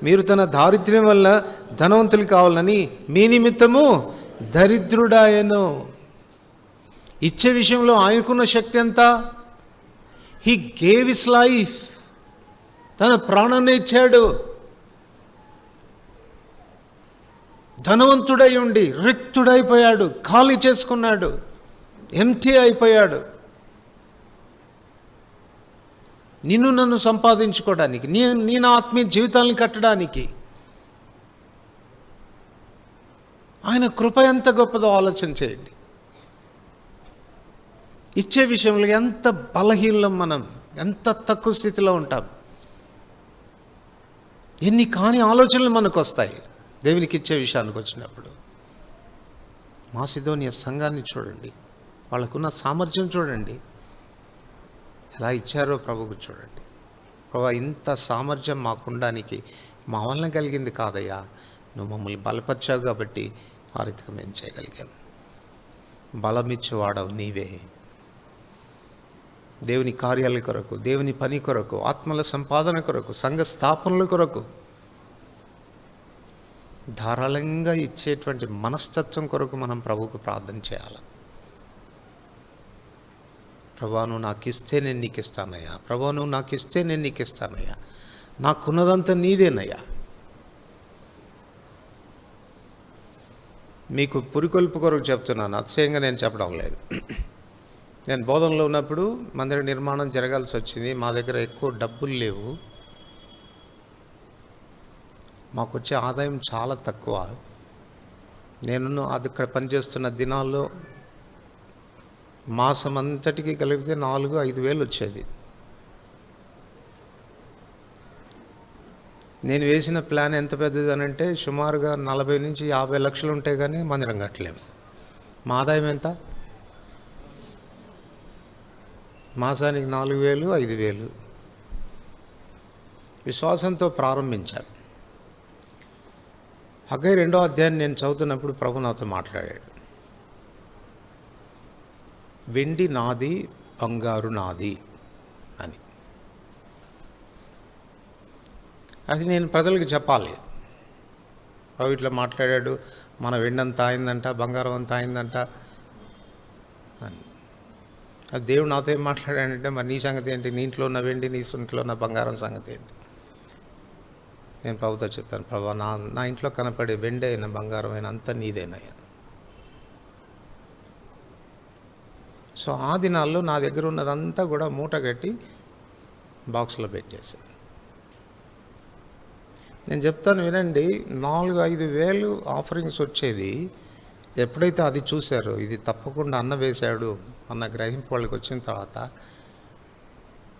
మీరు తన దారిద్ర్యం వల్ల ధనవంతులు కావాలని మీ నిమిత్తము దరిద్రుడాయను. ఇచ్చే విషయంలో ఆయనకున్న శక్తి ఎంత? హీ గేవ్ హిస్ లైఫ్, తన ప్రాణాన్ని ఇచ్చాడు. ధనవంతుడై ఉండి రిక్తుడైపోయాడు, ఖాళీ చేసుకున్నాడు, ఎంటీ అయిపోయాడు. నిన్ను నన్ను సంపాదించుకోవడానికి, నీ నా ఆత్మీయ జీవితాలను కట్టడానికి ఆయన కృప ఎంత గొప్పదో ఆలోచన చేయండి. ఇచ్చే విషయంలో ఎంత బలహీనం మనం, ఎంత తక్కువ స్థితిలో ఉంటాం. ఎన్ని కాని ఆలోచనలు మనకు వస్తాయి దేవునికి ఇచ్చే విషయానికి వచ్చినప్పుడు. మాసిదోనియా సంఘాన్ని చూడండి, వాళ్ళకున్న సామర్థ్యం చూడండి, ఎలా ఇచ్చారో ప్రభువుకు చూడండి. ప్రభు, ఇంత సామర్థ్యం మాకుండానికి మా వలన కలిగింది కాదయ్యా, నువ్వు మమ్మల్ని బలపరిచావు కాబట్టి ఆ రీతిగా మేము చేయగలిగాం. బలమిచ్చేవాడవు నీవే. దేవుని కార్యాల కొరకు, దేవుని పని కొరకు, ఆత్మల సంపాదన కొరకు, సంఘ స్థాపనల కొరకు ధారాళంగా ఇచ్చేటువంటి మనస్తత్వం కొరకు మనం ప్రభువుకు ప్రార్థన చేయాలి. ప్రభా నువ్వు నాకు ఇస్తే నేను నీకు ఇస్తానయ్యా, ప్రభా నువ్వు నాకు ఇస్తే నేను నీకు ఇస్తానయ్యా, నాకున్నదంతా నీదేనయ్యా. మీకు పురికొల్పు కొరకు చెప్తున్నాను, అతిశయంగా నేను చెప్పడం లేదు. నేను బోధనలో ఉన్నప్పుడు మందిర నిర్మాణం జరగాల్సి వచ్చింది. మా దగ్గర ఎక్కువ డబ్బులు లేవు, మాకు వచ్చే ఆదాయం చాలా తక్కువ. నేను అది ఇక్కడ పనిచేస్తున్న దినాల్లో మాసం అంతటికి కలిపితే 4-5 వేలు వచ్చేది. నేను వేసిన ప్లాన్ ఎంత పెద్దది అనంటే సుమారుగా 40-50 లక్షలు ఉంటే కానీ మందిరం కట్టలేము. మా ఆదాయం ఎంత? మాసానికి 4,000-5,000. విశ్వాసంతో ప్రారంభించాను. హగ్గయి 2వ అధ్యాయం నేను చదువుతున్నప్పుడు ప్రభు నాతో మాట్లాడాడు. వెండి నాది, బంగారు నాది అని. అది నేను ప్రజలకు చెప్పాలి. ప్రభు ఇట్లా మాట్లాడాడు, మన వెండి అంతా అయిందంట, బంగారం అంతా అయిందంట అని. అది దేవుడు నాతో ఏం మాట్లాడాడంటే, మరి నీ సంగతి ఏంటి? నీ ఇంట్లో ఉన్న వెండి, నీ ఇంట్లో ఉన్న బంగారం సంగతి ఏంటి? నేను ప్రభుతో చెప్పాను, ప్రభా నా ఇంట్లో కనపడే వెండి అయినా బంగారం అయినా అంతా నీదేనయ్యా. సో ఆ దినాల్లో నా దగ్గర ఉన్నదంతా కూడా మూట కట్టి బాక్స్లో పెట్టేశాను. నేను చెప్తాను వినండి, 4-5 వేలు ఆఫరింగ్స్ వచ్చేది. ఎప్పుడైతే అది చూశారో ఇది తప్పకుండా అన్న వేశాడు అన్న గ్రహింపు వాళ్ళకి వచ్చిన తర్వాత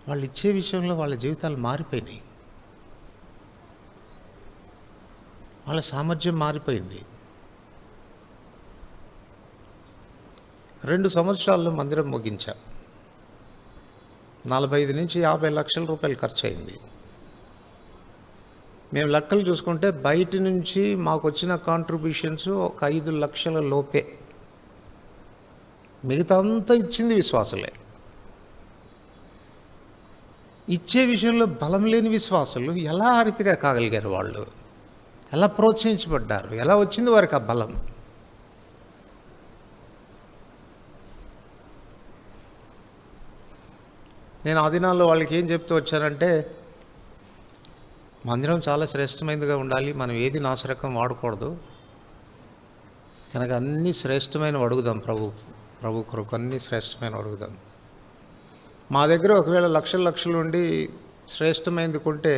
వాళ్ళు ఇచ్చే విషయంలో వాళ్ళ జీవితాలు మారిపోయినాయి, వాళ్ళ సామర్థ్యం మారిపోయింది. 2 సంవత్సరాల్లో మందిరం ముగించాం. 45-50 లక్షల రూపాయలు ఖర్చు అయింది. మేము లెక్కలు చూసుకుంటే బయట నుంచి మాకు వచ్చిన కాంట్రిబ్యూషన్స్ ఒక 5 లక్షల లోపే. మిగతా అంతా ఇచ్చింది విశ్వాసులే. ఇచ్చే విషయంలో బలం లేని విశ్వాసులు ఎలా అరితిగా కాగలిగారు? వాళ్ళు ఎలా ప్రోత్సహించబడ్డారు? ఎలా వచ్చింది వారికి ఆ బలం? నేను ఆ దినాల్లో వాళ్ళకి ఏం చెప్తూ వచ్చానంటే, మందిరం చాలా శ్రేష్టమైనదిగా ఉండాలి, మనం ఏది నాశరకం వాడకూడదు కనుక అన్నీ శ్రేష్టమైన అడుగుదాం, ప్రభు కొరకు అన్నీ శ్రేష్టమైన అడుగుదాం. మా దగ్గర ఒకవేళ లక్షలు ఉండి శ్రేష్టమైనది కొంటే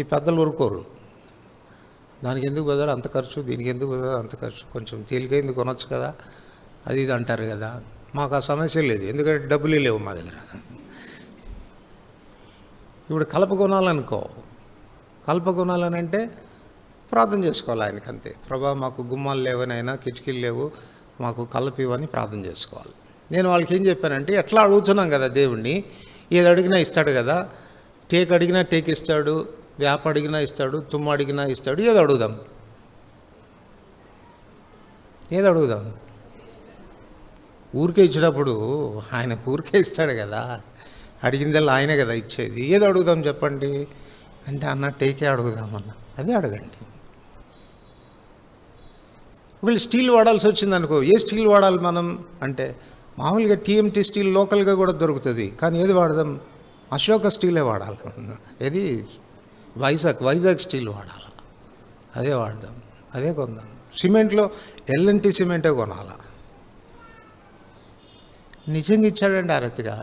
ఈ పెద్దలు ఊరుకోరు. దానికి ఎందుకు బదులు అంత ఖర్చు, దీనికి ఎందుకు బదులు అంత ఖర్చు, కొంచెం తేలికైంది కొనొచ్చు కదా, అది ఇది అంటారు కదా. మాకు ఆ సమస్య లేదు, ఎందుకంటే డబ్బులే లేవు మా దగ్గర. ఇప్పుడు కలప కొనాలనుకో, కలప కొనాలనంటే ప్రార్థన చేసుకోవాలి ఆయనకి అంతే. ప్రభా మాకు గుమ్మాలు లేవనైనా, కిటికీలు లేవు, మాకు కలప ఇవ్వని ప్రార్థన చేసుకోవాలి. నేను వాళ్ళకి ఏం చెప్పానంటే, ఎట్లా అడుగుతున్నాం కదా దేవుణ్ణి, ఏది అడిగినా ఇస్తాడు కదా. టేక్ అడిగినా టేక్ ఇస్తాడు, వేప అడిగినా ఇస్తాడు, తుమ్మ అడిగినా ఇస్తాడు. ఏది అడుగుదాం? ఊరికే ఇచ్చినప్పుడు ఆయన ఊరికే ఇస్తాడు కదా, అడిగిందల్లా ఆయనే కదా ఇచ్చేది. ఏది అడుగుదాం చెప్పండి అంటే, అన్న టేకే అడుగుదామన్న. అదే అడగండి. వీళ్ళు స్టీల్ వాడాల్సి వచ్చింది అనుకో, ఏ స్టీల్ వాడాలి మనం అంటే, మామూలుగా టీఎంటీ స్టీల్ లోకల్గా కూడా దొరుకుతుంది, కానీ ఏది వాడదాం? అశోక స్టీలే వాడాలి. ఏది వైజాగ్ స్టీల్ వాడాలి, అదే వాడదాం, అదే కొందాం. సిమెంట్లో ఎల్ఎన్టీ సిమెంటే కొనాలా. నిజంగా ఇచ్చాడండి ఆరతిగా.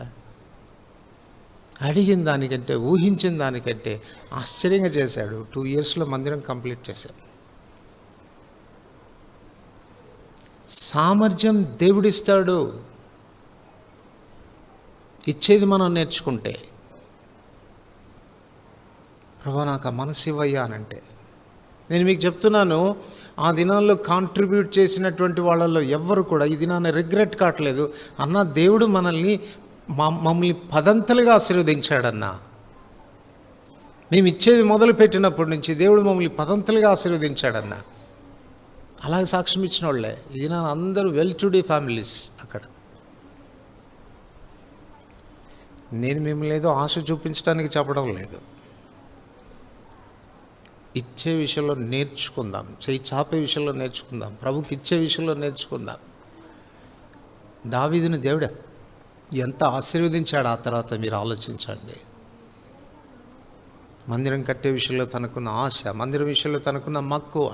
అడిగిన దానికంటే, ఊహించిన దానికంటే ఆశ్చర్యంగా చేశాడు. 2 ఇయర్స్లో మందిరం కంప్లీట్ చేశాడు. సామర్థ్యం దేవుడిస్తాడు, ఇచ్చేది మనం నేర్చుకుంటే. ప్రభా నాకు ఆ మనసు ఇవ్వయ్యా అనంటే. నేను మీకు చెప్తున్నాను, ఆ దినాల్లో కాంట్రిబ్యూట్ చేసినటువంటి వాళ్ళల్లో ఎవ్వరు కూడా ఈ దినాన్ని రిగ్రెట్ కావట్లేదు. అన్న దేవుడు మమ్మల్ని 10 ఆశీర్వదించాడన్నా. మేము ఇచ్చేది మొదలుపెట్టినప్పటి నుంచి దేవుడు మమ్మల్ని 10 ఆశీర్వదించాడన్నా. అలాగే సాక్ష్యం ఇచ్చిన వాళ్ళే ఈ దినాన అందరూ వెల్ టు డూ ఫ్యామిలీస్ అక్కడ. నేను మిమ్మల్ని ఏదో ఆశ చూపించడానికి చెప్పడం లేదు. ఇచ్చే విషయంలో నేర్చుకుందాం, చేయి చాపే విషయంలో నేర్చుకుందాం, ప్రభుకి ఇచ్చే విషయంలో నేర్చుకుందాం. దావీదుని దేవుడు ఎంత ఆశీర్వదించాడు ఆ తర్వాత మీరు ఆలోచించండి. మందిరం కట్టే విషయంలో తనకున్న ఆశ, మందిరం విషయంలో తనకున్న మక్కువ.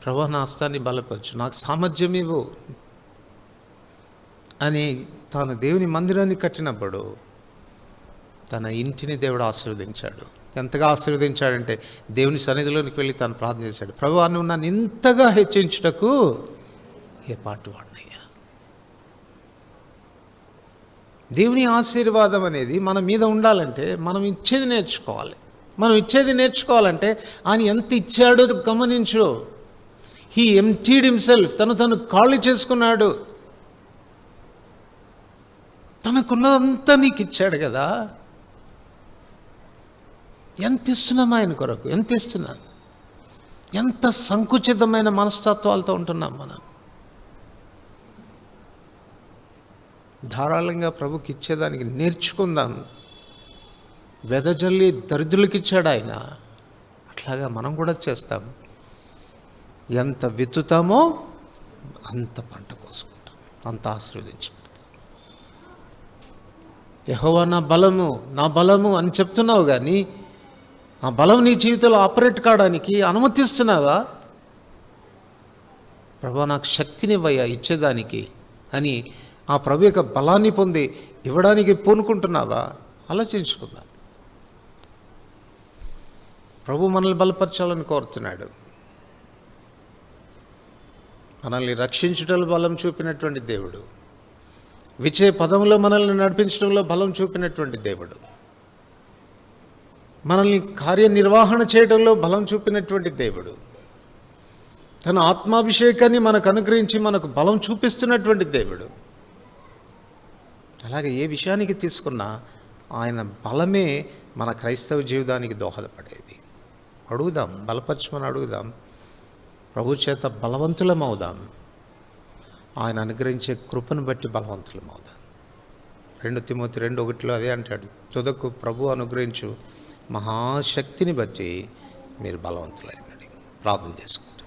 ప్రభువా నా హస్తాన్ని బలపరచు, నాకు సామర్థ్యం ఇవ్వు అని తాను దేవుని మందిరాన్ని కట్టినప్పుడు తన ఇంటిని దేవుడు ఆశీర్వదించాడు. ఎంతగా ఆశీర్వదించాడంటే దేవుని సన్నిధిలోనికి వెళ్ళి తాను ప్రార్థన చేశాడు, ప్రభువా నువ్వు నన్ను ఇంతగా హెచ్చించుటకు ఏ పాటు వాడినయ్యా. దేవుని ఆశీర్వాదం అనేది మన మీద ఉండాలంటే మనం ఇచ్చేది నేర్చుకోవాలి. మనం ఇచ్చేది నేర్చుకోవాలంటే ఆయన ఎంత ఇచ్చాడో గమనించు. హీ ఎంప్టీడ్ హిమ్సెల్ఫ్, తను ఖాళీ చేసుకున్నాడు. తనకున్నదంతా నీకు ఇచ్చాడు కదా. ఎంత ఇస్తున్నాం ఆయన కొరకు, ఎంత ఇస్తున్నాం. ఎంత సంకుచితమైన మనస్తత్వాలతో ఉంటున్నాం మనం. ధారాళంగా ప్రభుకి ఇచ్చేదానికి నేర్చుకుందాం. వెదజల్లి దరిద్రులకి ఇచ్చాడు ఆయన, అట్లాగా మనం కూడా చేస్తాం. ఎంత విత్తుతామో అంత పంట కోసుకుంటాం, అంత ఆశీర్వదించబడతాం. యెహోవా నా బలము అని చెప్తున్నావు, కానీ ఆ బలం నీ జీవితంలో ఆపరేట్ కావడానికి అనుమతిస్తున్నావా? ప్రభువా నాకు శక్తినివ్వయ్యా ఇచ్చేదానికి అని ఆ ప్రభు యొక్క బలాన్ని పొంది ఇవ్వడానికి పూనుకుంటున్నావా? ఆలోచించుకుందాం. ప్రభు మనల్ని బలపరచాలని కోరుతున్నాడు. మనల్ని రక్షించుటలో బలం చూపినటువంటి దేవుడు, విజయ పదంలో మనల్ని నడిపించడంలో బలం చూపినటువంటి దేవుడు, మనల్ని కార్యనిర్వహణ చేయడంలో బలం చూపినటువంటి దేవుడు, తన ఆత్మాభిషేకాన్ని మనకు అనుగ్రహించి మనకు బలం చూపిస్తున్నటువంటి దేవుడు. అలాగే ఏ విషయానికి తీసుకున్నా ఆయన బలమే మన క్రైస్తవ జీవితానికి దోహదపడేది. అడుగుదాం, బలపరచమని అడుగుదాం. ప్రభు చేత బలవంతులం అవుదాం. ఆయన అనుగ్రహించే కృపను బట్టి బలవంతులం అవుదాం. 2 తిమోతి 2:1 అదే అంటాడు, తుదకు ప్రభు అనుగ్రహించు మహాశక్తిని బట్టి మీరు బలవంతులైనది. ప్రార్థన చేసుకోండి.